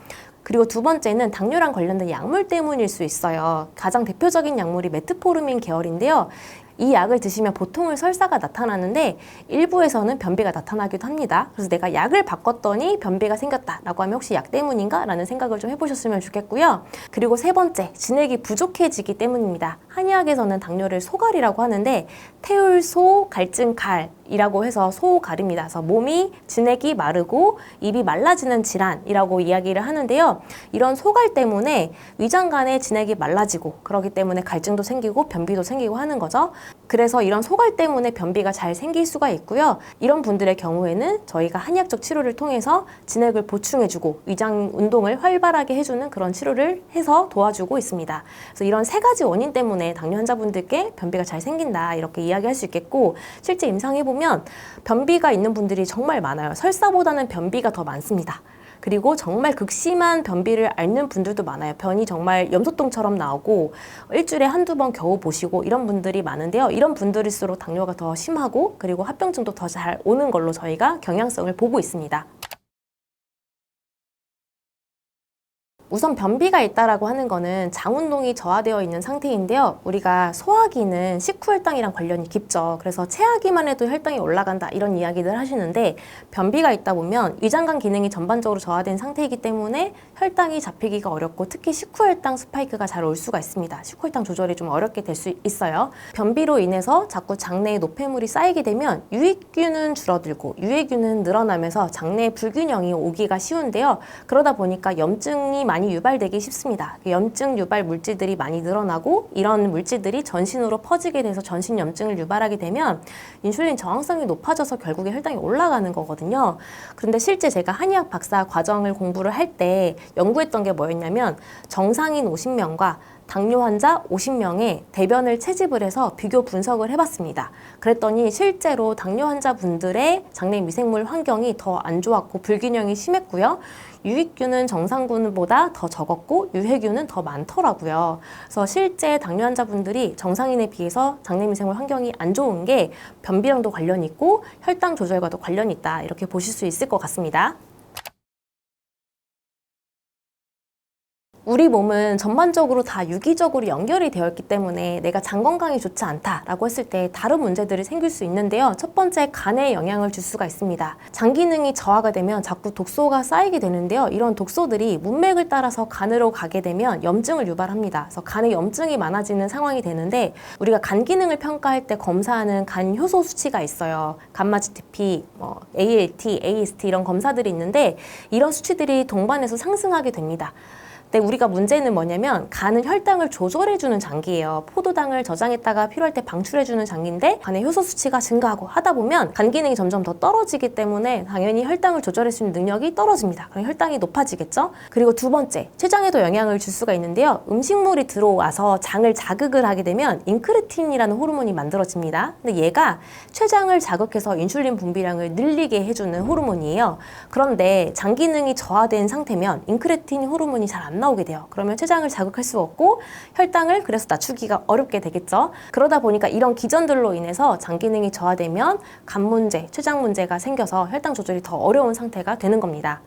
그리고 두 번째는 당뇨랑 관련된 약물 때문일 수 있어요. 가장 대표적인 약물이 메트포르민 계열인데요. 이 약을 드시면 보통은 설사가 나타나는데 일부에서는 변비가 나타나기도 합니다. 그래서 내가 약을 바꿨더니 변비가 생겼다라고 하면 혹시 약 때문인가? 라는 생각을 좀 해보셨으면 좋겠고요. 그리고 세 번째, 진액이 부족해지기 때문입니다. 한의학에서는 당뇨를 소갈이라고 하는데 태울소, 갈증갈이라고 해서 소갈입니다. 그래서 몸이 진액이 마르고 입이 말라지는 질환이라고 이야기를 하는데요. 이런 소갈 때문에 위장관에 진액이 말라지고, 그렇기 때문에 갈증도 생기고 변비도 생기고 하는 거죠. 그래서 이런 소갈 때문에 변비가 잘 생길 수가 있고요. 이런 분들의 경우에는 저희가 한의학적 치료를 통해서 진액을 보충해주고 위장 운동을 활발하게 해주는 그런 치료를 해서 도와주고 있습니다. 그래서 이런 세 가지 원인 때문에 당뇨 환자분들께 변비가 잘 생긴다, 이렇게 이야기할 수 있겠고, 실제 임상해보면 변비가 있는 분들이 정말 많아요. 설사보다는 변비가 더 많습니다. 그리고 정말 극심한 변비를 앓는 분들도 많아요. 변이 정말 염소똥처럼 나오고 일주일에 한두 번 겨우 보시고 이런 분들이 많은데요. 이런 분들일수록 당뇨가 더 심하고, 그리고 합병증도 더 잘 오는 걸로 저희가 경향성을 보고 있습니다. 우선 변비가 있다라고 하는 거는 장운동이 저하되어 있는 상태인데요. 우리가 소화기는 식후혈당이랑 관련이 깊죠. 그래서 체하기만 해도 혈당이 올라간다, 이런 이야기들 하시는데, 변비가 있다 보면 위장관 기능이 전반적으로 저하된 상태이기 때문에 혈당이 잡히기가 어렵고, 특히 식후혈당 스파이크가 잘 올 수가 있습니다. 식후혈당 조절이 좀 어렵게 될 수 있어요. 변비로 인해서 자꾸 장내에 노폐물이 쌓이게 되면 유익균은 줄어들고 유해균은 늘어나면서 장내에 불균형이 오기가 쉬운데요. 그러다 보니까 염증이 많이 유발되기 쉽습니다. 염증 유발 물질들이 많이 늘어나고, 이런 물질들이 전신으로 퍼지게 돼서 전신 염증을 유발하게 되면 인슐린 저항성이 높아져서 결국에 혈당이 올라가는 거거든요. 그런데 실제 제가 한의학 박사 과정을 공부를 할 때 연구했던 게 뭐였냐면, 정상인 50명과 당뇨 환자 50명의 대변을 채집을 해서 비교 분석을 해봤습니다. 그랬더니 실제로 당뇨 환자분들의 장내 미생물 환경이 더 안 좋았고 불균형이 심했고요. 유익균은 정상균보다 더 적었고 유해균은 더 많더라고요. 그래서 실제 당뇨 환자분들이 정상인에 비해서 장내 미생물 환경이 안 좋은 게 변비랑도 관련이 있고 혈당 조절과도 관련이 있다, 이렇게 보실 수 있을 것 같습니다. 우리 몸은 전반적으로 다 유기적으로 연결이 되어 있기 때문에 내가 장 건강이 좋지 않다라고 했을 때 다른 문제들이 생길 수 있는데요. 첫 번째, 간에 영향을 줄 수가 있습니다. 장 기능이 저하가 되면 자꾸 독소가 쌓이게 되는데요. 이런 독소들이 문맥을 따라서 간으로 가게 되면 염증을 유발합니다. 그래서 간에 염증이 많아지는 상황이 되는데, 우리가 간 기능을 평가할 때 검사하는 간 효소 수치가 있어요. 감마지TP, ALT, AST 이런 검사들이 있는데, 이런 수치들이 동반해서 상승하게 됩니다. 근데 우리가 문제는 뭐냐면, 간은 혈당을 조절해주는 장기예요. 포도당을 저장했다가 필요할 때 방출해주는 장기인데, 간의 효소 수치가 증가하고 하다 보면 간 기능이 점점 더 떨어지기 때문에 당연히 혈당을 조절할 수 있는 능력이 떨어집니다. 그럼 혈당이 높아지겠죠? 그리고 두 번째, 췌장에도 영향을 줄 수가 있는데요. 음식물이 들어와서 장을 자극을 하게 되면 인크레틴이라는 호르몬이 만들어집니다. 근데 얘가 췌장을 자극해서 인슐린 분비량을 늘리게 해주는 호르몬이에요. 그런데 장 기능이 저하된 상태면 인크레틴 호르몬이 잘 안 나오게 돼요. 그러면 췌장을 자극할 수 없고 혈당을 그래서 낮추기가 어렵게 되겠죠. 그러다 보니까 이런 기전들로 인해서 장 기능이 저하되면 간 문제, 췌장 문제가 생겨서 혈당 조절이 더 어려운 상태가 되는 겁니다.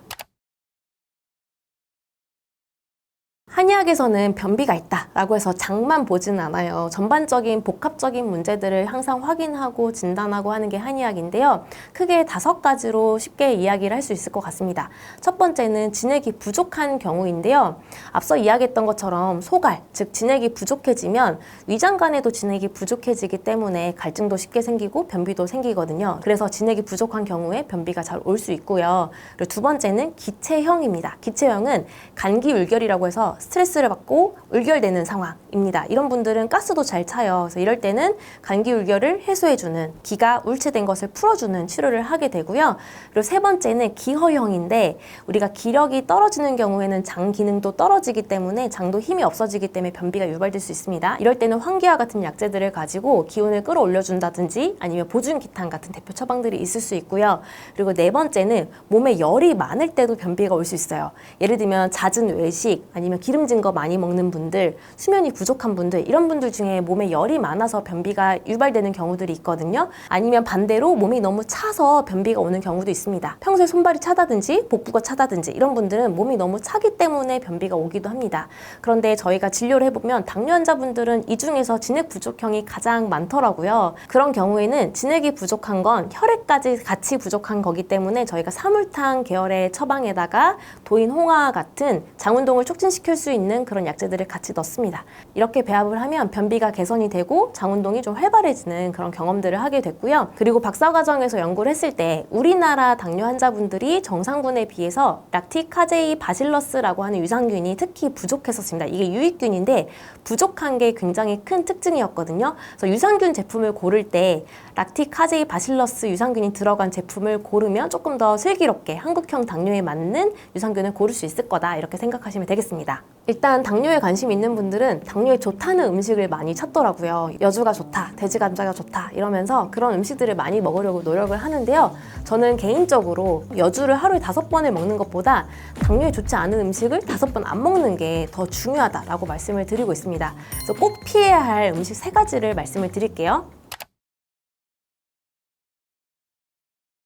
한의학에서는 변비가 있다라고 해서 장만 보지는 않아요. 전반적인 복합적인 문제들을 항상 확인하고 진단하고 하는 게 한의학인데요. 크게 5가지로 쉽게 이야기를 할 수 있을 것 같습니다. 첫 번째는 진액이 부족한 경우인데요. 앞서 이야기했던 것처럼 소갈, 즉 진액이 부족해지면 위장관에도 진액이 부족해지기 때문에 갈증도 쉽게 생기고 변비도 생기거든요. 그래서 진액이 부족한 경우에 변비가 잘 올 수 있고요. 그리고 두 번째는 기체형입니다. 기체형은 감기울결이라고 해서 스트레스를 받고 울결되는 상황입니다. 이런 분들은 가스도 잘 차요. 그래서 이럴 때는 감기울결을 해소해주는, 기가 울체된 것을 풀어주는 치료를 하게 되고요. 그리고 세 번째는 기허형인데 우리가 기력이 떨어지는 경우에는 장 기능도 떨어지기 때문에 장도 힘이 없어지기 때문에 변비가 유발될 수 있습니다. 이럴 때는 환기와 같은 약재들을 가지고 기운을 끌어올려준다든지 아니면 보증기탄 같은 대표 처방들이 있을 수 있고요. 그리고 네 번째는 몸에 열이 많을 때도 변비가 올 수 있어요. 예를 들면 잦은 외식 아니면 기름진 거 많이 먹는 분들, 수면이 부족한 분들, 이런 분들 중에 몸에 열이 많아서 변비가 유발되는 경우들이 있거든요. 아니면 반대로 몸이 너무 차서 변비가 오는 경우도 있습니다. 평소에 손발이 차다든지 복부가 차다든지 이런 분들은 몸이 너무 차기 때문에 변비가 오기도 합니다. 그런데 저희가 진료를 해보면 당뇨 환자분들은 이 중에서 진액 부족형이 가장 많더라고요. 그런 경우에는 진액이 부족한 건 혈액까지 같이 부족한 거기 때문에 저희가 사물탕 계열의 처방에다가 도인 홍화 같은 장운동을 촉진시킬 수 있는 그런 약재들을 같이 넣습니다. 이렇게 배합을 하면 변비가 개선이 되고 장운동이 좀 활발해지는 그런 경험들을 하게 됐고요. 그리고 박사과정에서 연구를 했을 때 우리나라 당뇨 환자분들이 정상군에 비해서 락티카제이 바실러스라고 하는 유산균이 특히 부족했었습니다. 이게 유익균인데 부족한 게 굉장히 큰 특징이었거든요. 그래서 유산균 제품을 고를 때 락티카제이 바실러스 유산균이 들어간 제품을 고르면 조금 더 슬기롭게 한국형 당뇨에 맞는 유산균을 고를 수 있을 거다, 이렇게 생각하시면 되겠습니다. 일단 당뇨에 관심 있는 분들은 당뇨에 좋다는 음식을 많이 찾더라고요. 여주가 좋다, 돼지 감자가 좋다 이러면서 그런 음식들을 많이 먹으려고 노력을 하는데요. 저는 개인적으로 여주를 하루에 5번을 먹는 것보다 당뇨에 좋지 않은 음식을 5번 안 먹는 게 더 중요하다라고 말씀을 드리고 있습니다. 그래서 꼭 피해야 할 음식 3가지를 말씀을 드릴게요.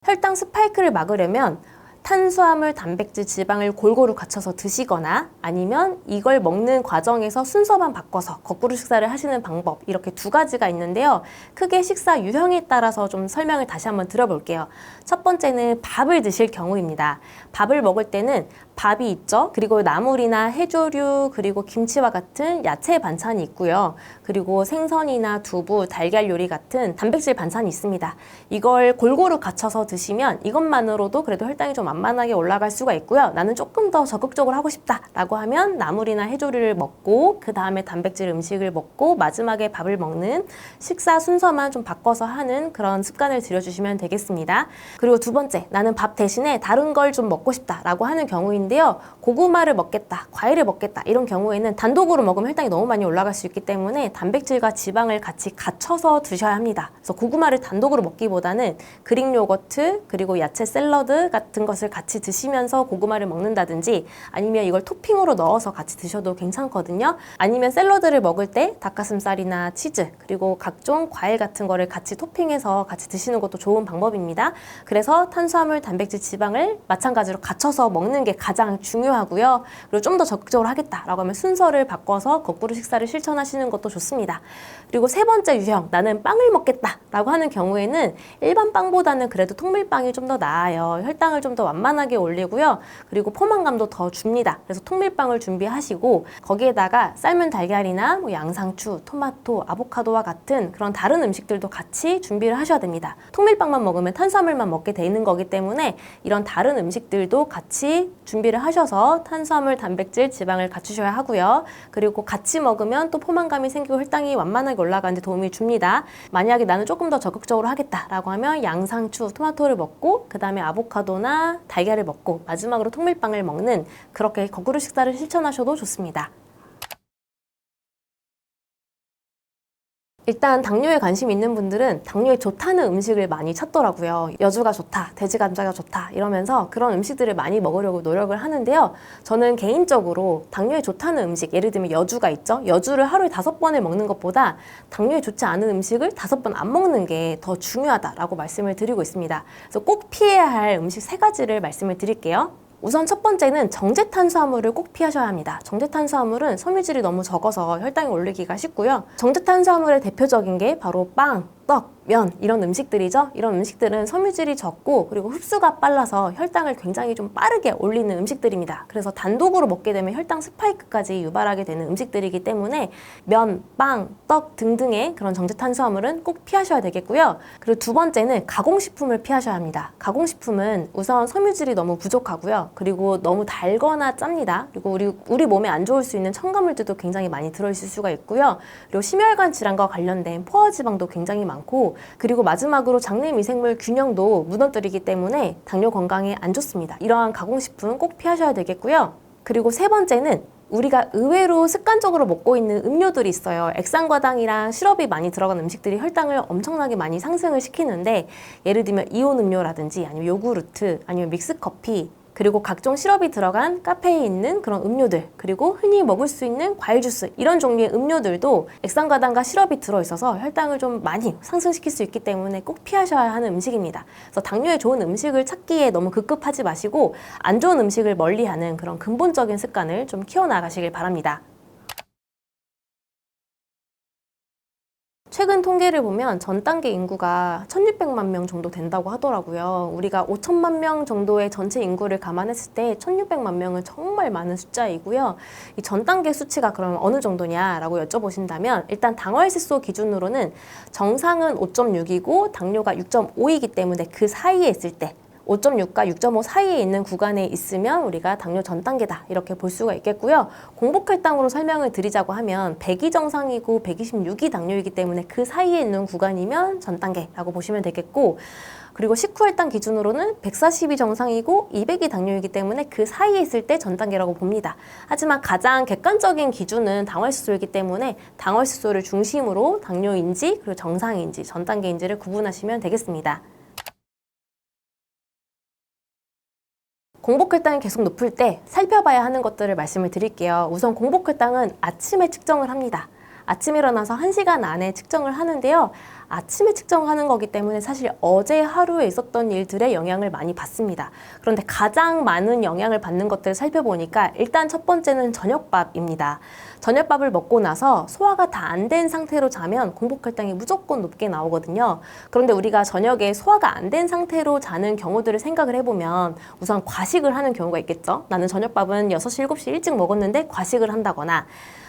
혈당 스파이크를 막으려면 탄수화물, 단백질, 지방을 골고루 갖춰서 드시거나 아니면 이걸 먹는 과정에서 순서만 바꿔서 거꾸로 식사를 하시는 방법, 이렇게 2가지가 있는데요. 크게 식사 유형에 따라서 좀 설명을 다시 한번 들어볼게요. 첫 번째는 밥을 드실 경우입니다. 밥을 먹을 때는 밥이 있죠. 그리고 나물이나 해조류, 그리고 김치와 같은 야채 반찬이 있고요. 그리고 생선이나 두부, 달걀 요리 같은 단백질 반찬이 있습니다. 이걸 골고루 갖춰서 드시면 이것만으로도 그래도 혈당이 좀 만만하게 올라갈 수가 있고요. 나는 조금 더 적극적으로 하고 싶다라고 하면 나물이나 해조류를 먹고 그 다음에 단백질 음식을 먹고 마지막에 밥을 먹는 식사 순서만 좀 바꿔서 하는 그런 습관을 들여주시면 되겠습니다. 그리고 두 번째, 나는 밥 대신에 다른 걸 좀 먹고 싶다라고 하는 경우인데요. 고구마를 먹겠다, 과일을 먹겠다 이런 경우에는 단독으로 먹으면 혈당이 너무 많이 올라갈 수 있기 때문에 단백질과 지방을 같이 갖춰서 드셔야 합니다. 그래서 고구마를 단독으로 먹기보다는 그릭 요거트 그리고 야채 샐러드 같은 것을 같이 드시면서 고구마를 먹는다든지 아니면 이걸 토핑으로 넣어서 같이 드셔도 괜찮거든요. 아니면 샐러드를 먹을 때 닭가슴살이나 치즈 그리고 각종 과일 같은 거를 같이 토핑해서 같이 드시는 것도 좋은 방법입니다. 그래서 탄수화물, 단백질, 지방을 마찬가지로 갖춰서 먹는 게 가장 중요하고요. 그리고 좀 더 적극적으로 하겠다라고 하면 순서를 바꿔서 거꾸로 식사를 실천하시는 것도 좋습니다. 그리고 세 번째 유형, 나는 빵을 먹겠다라고 하는 경우에는 일반 빵보다는 그래도 통밀빵이 좀 더 나아요. 혈당을 좀 더 완만하게 올리고요. 그리고 포만감도 더 줍니다. 그래서 통밀빵을 준비하시고 거기에다가 삶은 달걀이나 뭐 양상추, 토마토, 아보카도와 같은 그런 다른 음식들도 같이 준비를 하셔야 됩니다. 통밀빵만 먹으면 탄수화물만 먹게 돼 있는 거기 때문에 이런 다른 음식들도 같이 준비를 하셔서 탄수화물, 단백질, 지방을 갖추셔야 하고요. 그리고 같이 먹으면 또 포만감이 생기고 혈당이 완만하게 올라가는 데 도움이 줍니다. 만약에 나는 조금 더 적극적으로 하겠다라고 하면 양상추, 토마토를 먹고 그 다음에 아보카도나 달걀을 먹고 마지막으로 통밀빵을 먹는 그렇게 거꾸로 식사를 실천하셔도 좋습니다. 일단 당뇨에 관심 있는 분들은 당뇨에 좋다는 음식을 많이 찾더라고요. 여주가 좋다, 돼지 감자가 좋다 이러면서 그런 음식들을 많이 먹으려고 노력을 하는데요. 저는 개인적으로 당뇨에 좋다는 음식, 예를 들면 여주가 있죠. 여주를 하루에 5번을 먹는 것보다 당뇨에 좋지 않은 음식을 5번 안 먹는 게 더 중요하다라고 말씀을 드리고 있습니다. 그래서 꼭 피해야 할 음식 3가지를 말씀을 드릴게요. 우선 첫 번째는 정제탄수화물을 꼭 피하셔야 합니다. 정제탄수화물은 섬유질이 너무 적어서 혈당이 올리기가 쉽고요. 정제탄수화물의 대표적인 게 바로 빵, 떡, 면 이런 음식들이죠. 이런 음식들은 섬유질이 적고 그리고 흡수가 빨라서 혈당을 굉장히 좀 빠르게 올리는 음식들입니다. 그래서 단독으로 먹게 되면 혈당 스파이크까지 유발하게 되는 음식들이기 때문에 면, 빵, 떡 등등의 그런 정제탄수화물은 꼭 피하셔야 되겠고요. 그리고 두 번째는 가공식품을 피하셔야 합니다. 가공식품은 우선 섬유질이 너무 부족하고요. 그리고 너무 달거나 짭니다. 그리고 우리 몸에 안 좋을 수 있는 첨가물들도 굉장히 많이 들어있을 수가 있고요. 그리고 심혈관 질환과 관련된 포화지방도 굉장히 많고 그리고 마지막으로 장내 미생물 균형도 무너뜨리기 때문에 당뇨 건강에 안 좋습니다. 이러한 가공식품은 꼭 피하셔야 되겠고요. 그리고 세 번째는 우리가 의외로 습관적으로 먹고 있는 음료들이 있어요. 액상과당이랑 시럽이 많이 들어간 음식들이 혈당을 엄청나게 많이 상승을 시키는데 예를 들면 이온 음료라든지 아니면 요구르트 아니면 믹스커피 그리고 각종 시럽이 들어간 카페에 있는 그런 음료들 그리고 흔히 먹을 수 있는 과일 주스 이런 종류의 음료들도 액상과당과 시럽이 들어있어서 혈당을 좀 많이 상승시킬 수 있기 때문에 꼭 피하셔야 하는 음식입니다. 그래서 당뇨에 좋은 음식을 찾기에 너무 급급하지 마시고 안 좋은 음식을 멀리하는 그런 근본적인 습관을 좀 키워나가시길 바랍니다. 최근 통계를 보면 전 단계 인구가 1600만 명 정도 된다고 하더라고요. 우리가 5천만 명 정도의 전체 인구를 감안했을 때 1600만 명은 정말 많은 숫자이고요. 이 전 단계 수치가 그럼 어느 정도냐라고 여쭤보신다면 일단 당월세소 기준으로는 정상은 5.6이고 당뇨가 6.5이기 때문에 그 사이에 있을 때 5.6과 6.5 사이에 있는 구간에 있으면 우리가 당뇨 전 단계다 이렇게 볼 수가 있겠고요. 공복혈당으로 설명을 드리자고 하면 100이 정상이고 126이 당뇨이기 때문에 그 사이에 있는 구간이면 전 단계라고 보시면 되겠고 그리고 식후혈당 기준으로는 140이 정상이고 200이 당뇨이기 때문에 그 사이에 있을 때 전 단계라고 봅니다. 하지만 가장 객관적인 기준은 당월수소이기 때문에 당월수소를 중심으로 당뇨인지 그리고 정상인지 전 단계인지를 구분하시면 되겠습니다. 공복혈당이 계속 높을 때 살펴봐야 하는 것들을 말씀을 드릴게요. 우선 공복혈당은 아침에 측정을 합니다. 아침에 일어나서 1시간 안에 측정을 하는데요. 아침에 측정하는 거기 때문에 사실 어제 하루에 있었던 일들의 영향을 많이 받습니다. 그런데 가장 많은 영향을 받는 것들을 살펴보니까 일단 첫 번째는 저녁밥입니다. 저녁밥을 먹고 나서 소화가 다 안 된 상태로 자면 공복혈당이 무조건 높게 나오거든요. 그런데 우리가 저녁에 소화가 안 된 상태로 자는 경우들을 생각을 해보면 우선 과식을 하는 경우가 있겠죠. 나는 저녁밥은 6시, 7시 일찍 먹었는데 과식을 한다거나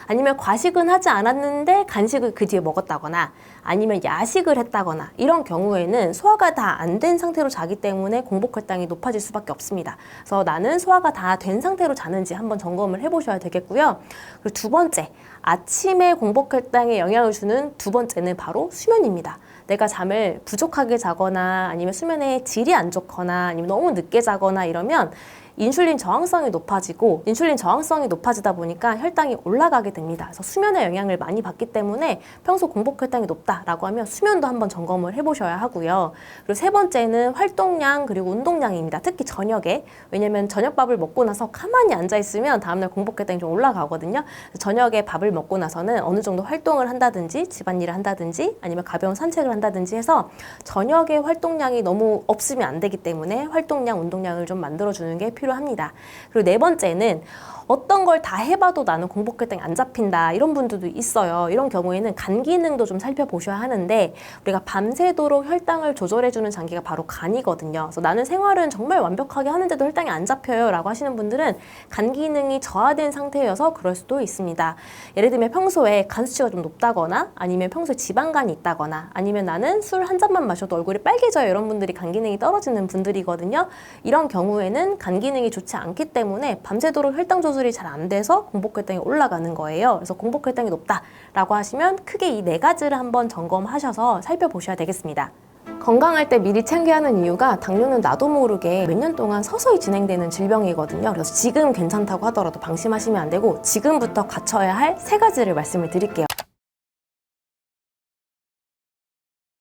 아니면 과식은 하지 않았는데 간식을 그 뒤에 먹었다거나 아니면 야식을 했다거나 이런 경우에는 소화가 다 안 된 상태로 자기 때문에 공복혈당이 높아질 수밖에 없습니다. 그래서 나는 소화가 다 된 상태로 자는지 한번 점검을 해보셔야 되겠고요. 그리고 두 번째, 아침에 공복혈당에 영향을 주는 두 번째는 바로 수면입니다. 내가 잠을 부족하게 자거나 아니면 수면의 질이 안 좋거나 아니면 너무 늦게 자거나 이러면 인슐린 저항성이 높아지고 인슐린 저항성이 높아지다 보니까 혈당이 올라가게 됩니다. 그래서 수면에 영향을 많이 받기 때문에 평소 공복혈당이 높다라고 하면 수면도 한번 점검을 해보셔야 하고요. 그리고 세 번째는 활동량 그리고 운동량입니다. 특히 저녁에. 왜냐면 저녁밥을 먹고 나서 가만히 앉아있으면 다음날 공복혈당이 좀 올라가거든요. 저녁에 밥을 먹고 나서는 어느 정도 활동을 한다든지 집안일을 한다든지 아니면 가벼운 산책을 한다든지 해서 저녁에 활동량이 너무 없으면 안 되기 때문에 활동량, 운동량을 좀 만들어주는 게 필요합니다. 그리고 네 번째는 어떤 걸 다 해봐도 나는 공복혈당이 안 잡힌다 이런 분들도 있어요. 이런 경우에는 간 기능도 좀 살펴보셔야 하는데 우리가 밤새도록 혈당을 조절해주는 장기가 바로 간이거든요. 그래서 나는 생활은 정말 완벽하게 하는데도 혈당이 안 잡혀요 라고 하시는 분들은 간 기능이 저하된 상태여서 그럴 수도 있습니다. 예를 들면 평소에 간 수치가 좀 높다거나 아니면 평소에 지방간이 있다거나 아니면 나는 술 한 잔만 마셔도 얼굴이 빨개져요 이런 분들이 간 기능이 떨어지는 분들이거든요. 이런 경우에는 간 기능이 좋지 않기 때문에 밤새도록 혈당 조절이 잘 안 돼서 공복혈당이 올라가는 거예요. 그래서 공복혈당이 높다라고 하시면 크게 이 네 가지를 한번 점검하셔서 살펴보셔야 되겠습니다. 건강할 때 미리 챙겨야 하는 이유가 당뇨는 나도 모르게 몇 년 동안 서서히 진행되는 질병이거든요. 그래서 지금 괜찮다고 하더라도 방심하시면 안 되고 지금부터 갖춰야 할 세 가지를 말씀을 드릴게요.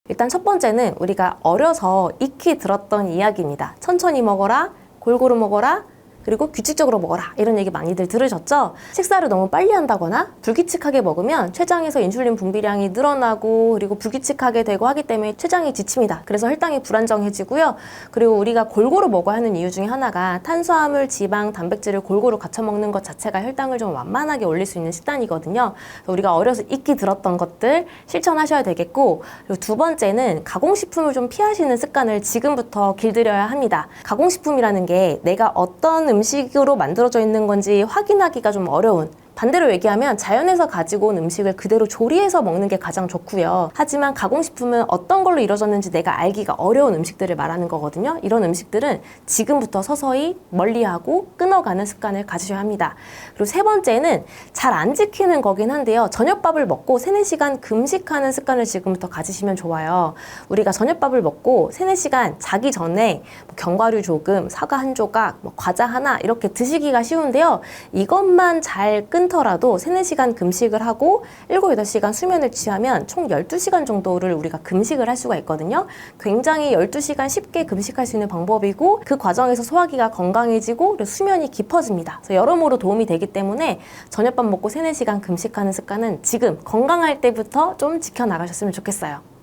일단 첫 번째는 우리가 어려서 익히 들었던 이야기입니다. 천천히 먹어라, 골고루 먹어라, 그리고 규칙적으로 먹어라 이런 얘기 많이들 들으셨죠? 식사를 너무 빨리 한다거나 불규칙하게 먹으면 췌장에서 인슐린 분비량이 늘어나고 그리고 불규칙하게 되고 하기 때문에 췌장이 지칩니다. 그래서 혈당이 불안정해지고요. 그리고 우리가 골고루 먹어야 하는 이유 중에 하나가 탄수화물, 지방, 단백질을 골고루 갖춰 먹는 것 자체가 혈당을 좀 완만하게 올릴 수 있는 식단이거든요. 우리가 어려서 익히 들었던 것들 실천하셔야 되겠고, 그리고 두 번째는 가공식품을 좀 피하시는 습관을 지금부터 길들여야 합니다. 가공식품이라는 게 내가 어떤 음식으로 만들어져 있는 건지 확인하기가 좀 어려운, 반대로 얘기하면 자연에서 가지고 온 음식을 그대로 조리해서 먹는 게 가장 좋고요. 하지만 가공식품은 어떤 걸로 이루어졌는지 내가 알기가 어려운 음식들을 말하는 거거든요. 이런 음식들은 지금부터 서서히 멀리하고 끊어가는 습관을 가지셔야 합니다. 그리고 세 번째는 잘 안 지키는 거긴 한데요. 저녁밥을 먹고 3-4시간 금식하는 습관을 지금부터 가지시면 좋아요. 우리가 저녁밥을 먹고 3-4시간 자기 전에 견과류 조금, 사과 한 조각, 과자 하나 이렇게 드시기가 쉬운데요. 이것만 잘 끊더라도 3-4시간 금식을 하고 7-8시간 수면을 취하면 총 12시간 정도를 우리가 금식을 할 수가 있거든요. 굉장히 12시간 쉽게 금식할 수 있는 방법이고 그 과정에서 소화기가 건강해지고 그리고 수면이 깊어집니다. 그래서 여러모로 도움이 되기 때문에 저녁밥 먹고 3-4시간 금식하는 습관은 지금 건강할 때부터 좀 지켜나가셨으면 좋겠어요.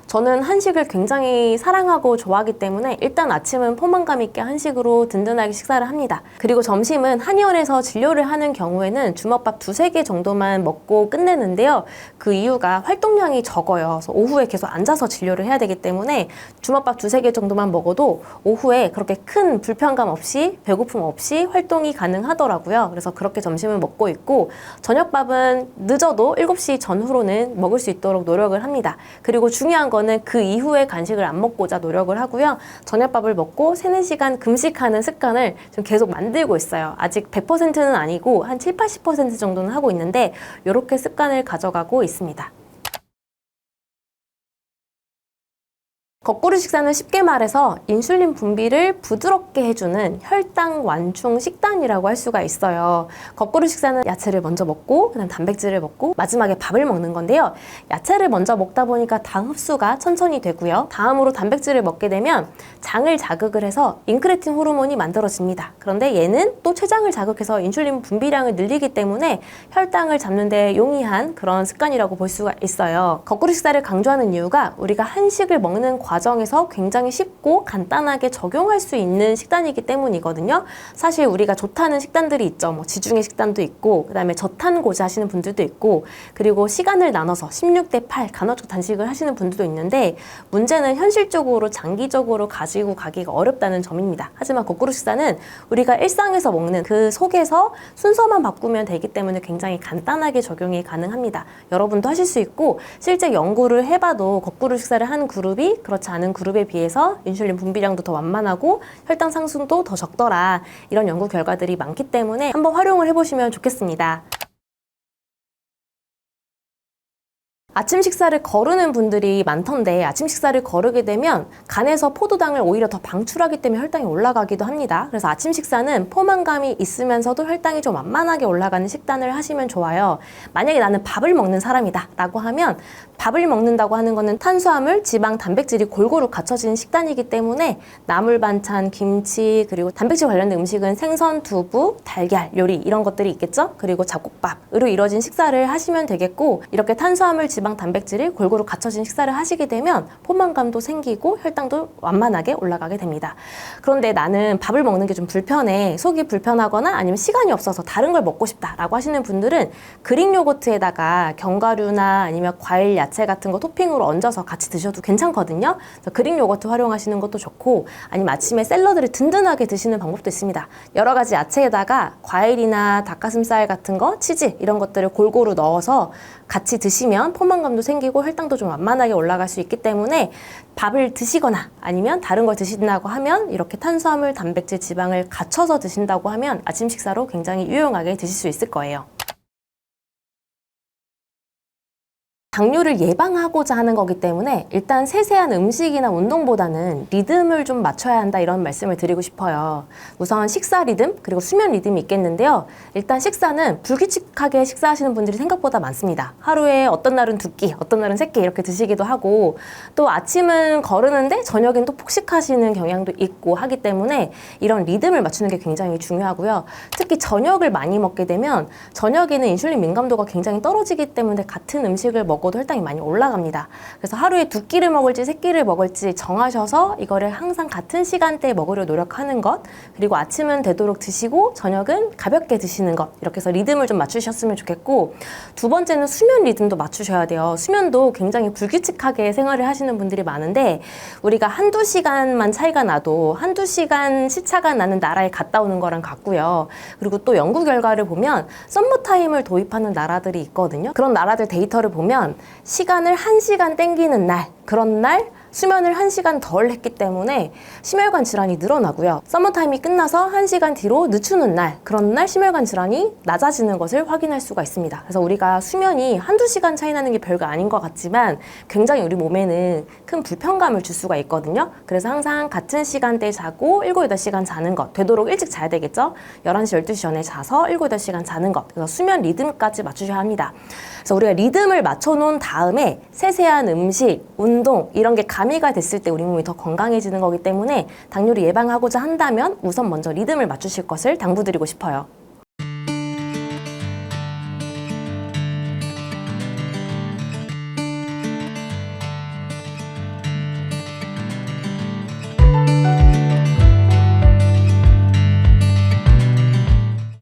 저는 한식을 굉장히 사랑하고 좋아하기 때문에 일단 아침은 포만감 있게 한식으로 든든하게 식사를 합니다. 그리고 점심은 한의원에서 진료를 하는 경우에는 주먹밥 2-3개 정도만 먹고 끝내는데요. 그 이유가 활동량이 적어요. 그래서 오후에 계속 앉아서 진료를 해야 되기 때문에 주먹밥 2-3개 정도만 먹어도 오후에 그렇게 큰 불편감 없이 배고픔 없이 활동이 가능하더라고요. 그래서 그렇게 점심을 먹고 있고 저녁밥은 늦어도 7시 전후로는 먹을 수 있도록 노력을 합니다. 그리고 중요한 거는 그 이후에 간식을 안 먹고자 노력을 하고요. 저녁밥을 먹고 3-4시간 금식하는 습관을 좀 계속 만들고 있어요. 아직 100%는 아니고 한 70-80% 정도는 하고 있는데 이렇게 습관을 가져가고 있습니다. 거꾸로 식사는 쉽게 말해서 인슐린 분비를 부드럽게 해주는 혈당 완충 식단이라고 할 수가 있어요. 거꾸로 식사는 야채를 먼저 먹고 그다음 단백질을 먹고 마지막에 밥을 먹는 건데요. 야채를 먼저 먹다 보니까 당 흡수가 천천히 되고요. 다음으로 단백질을 먹게 되면 장을 자극을 해서 인크레틴 호르몬이 만들어집니다. 그런데 얘는 또 췌장을 자극해서 인슐린 분비량을 늘리기 때문에 혈당을 잡는 데 용이한 그런 습관이라고 볼 수가 있어요. 거꾸로 식사를 강조하는 이유가 우리가 한식을 먹는 과정에서 굉장히 쉽고 간단하게 적용할 수 있는 식단이기 때문이거든요. 사실 우리가 좋다는 식단들이 있죠. 지중해 식단도 있고 그다음에 저탄고지 하시는 분들도 있고 그리고 시간을 나눠서 16:8 간헐적 단식을 하시는 분들도 있는데 문제는 현실적으로 장기적으로 가지고 가기가 어렵다는 점입니다. 하지만 거꾸로 식사는 우리가 일상에서 먹는 그 속에서 순서만 바꾸면 되기 때문에 굉장히 간단하게 적용이 가능합니다. 여러분도 하실 수 있고 실제 연구를 해봐도 거꾸로 식사를 한 그룹이 그렇지 않은 그룹에 비해서 인슐린 분비량도 더 완만하고 혈당 상승도 더 적더라. 이런 연구 결과들이 많기 때문에 한번 활용을 해보시면 좋겠습니다. 아침 식사를 거르는 분들이 많던데 아침 식사를 거르게 되면 간에서 포도당을 오히려 더 방출하기 때문에 혈당이 올라가기도 합니다. 그래서 아침 식사는 포만감이 있으면서도 혈당이 좀 완만하게 올라가는 식단을 하시면 좋아요. 만약에 나는 밥을 먹는 사람이다 라고 하면 밥을 먹는다고 하는 거는 탄수화물, 지방, 단백질이 골고루 갖춰진 식단이기 때문에 나물 반찬, 김치, 그리고 단백질 관련된 음식은 생선, 두부, 달걀, 요리 이런 것들이 있겠죠? 그리고 잡곡밥으로 이루어진 식사를 하시면 되겠고 이렇게 탄수화물, 지방, 단백질이 골고루 갖춰진 식사를 하시게 되면 포만감도 생기고 혈당도 완만하게 올라가게 됩니다. 그런데 나는 밥을 먹는 게 좀 불편해, 속이 불편하거나 아니면 시간이 없어서 다른 걸 먹고 싶다라고 하시는 분들은 그릭 요거트에다가 견과류나 아니면 과일, 야채 같은 거 토핑으로 얹어서 같이 드셔도 괜찮거든요. 그래서 그릭 요거트 활용하시는 것도 좋고 아니면 아침에 샐러드를 든든하게 드시는 방법도 있습니다. 여러 가지 야채에다가 과일이나 닭가슴살 같은 거, 치즈 이런 것들을 골고루 넣어서 같이 드시면 포만감도 생기고 혈당도 좀 완만하게 올라갈 수 있기 때문에 밥을 드시거나 아니면 다른 걸 드신다고 하면 이렇게 탄수화물, 단백질, 지방을 갖춰서 드신다고 하면 아침 식사로 굉장히 유용하게 드실 수 있을 거예요. 당뇨를 예방하고자 하는 거기 때문에 일단 세세한 음식이나 운동보다는 리듬을 좀 맞춰야 한다 이런 말씀을 드리고 싶어요. 우선 식사 리듬 그리고 수면 리듬이 있겠는데요. 일단 식사는 불규칙하게 식사하시는 분들이 생각보다 많습니다. 하루에 어떤 날은 2끼, 어떤 날은 3끼 이렇게 드시기도 하고 또 아침은 거르는데 저녁엔 또 폭식하시는 경향도 있고 하기 때문에 이런 리듬을 맞추는 게 굉장히 중요하고요. 특히 저녁을 많이 먹게 되면 저녁에는 인슐린 민감도가 굉장히 떨어지기 때문에 같은 음식을 먹어도 혈당이 많이 올라갑니다. 그래서 하루에 2끼를 먹을지 3끼를 먹을지 정하셔서 이거를 항상 같은 시간대에 먹으려 노력하는 것, 그리고 아침은 되도록 드시고 저녁은 가볍게 드시는 것, 이렇게 해서 리듬을 좀 맞추셨으면 좋겠고, 두 번째는 수면 리듬도 맞추셔야 돼요. 수면도 굉장히 불규칙하게 생활을 하시는 분들이 많은데 우리가 한두 시간만 차이가 나도 한두 시간 시차가 나는 나라에 갔다 오는 거랑 같고요. 그리고 또 연구 결과를 보면 썸머타임을 도입하는 나라들이 있거든요. 그런 나라들 데이터를 보면 시간을 1시간 땡기는 날, 그런 날 수면을 1시간 덜 했기 때문에 심혈관 질환이 늘어나고요. 서머타임이 끝나서 1시간 뒤로 늦추는 날, 그런 날 심혈관 질환이 낮아지는 것을 확인할 수가 있습니다. 그래서 우리가 수면이 한두 시간 차이 나는 게 별거 아닌 것 같지만 굉장히 우리 몸에는 큰 불편감을 줄 수가 있거든요. 그래서 항상 같은 시간대에 자고 7, 8시간 자는 것, 되도록 일찍 자야 되겠죠. 11시, 12시 전에 자서 7, 8시간 자는 것, 그래서 수면 리듬까지 맞추셔야 합니다. 그래서 우리가 리듬을 맞춰놓은 다음에 세세한 음식, 운동 이런 게 가미가 됐을 때 우리 몸이 더 건강해지는 거기 때문에 당뇨를 예방하고자 한다면 우선 먼저 리듬을 맞추실 것을 당부드리고 싶어요.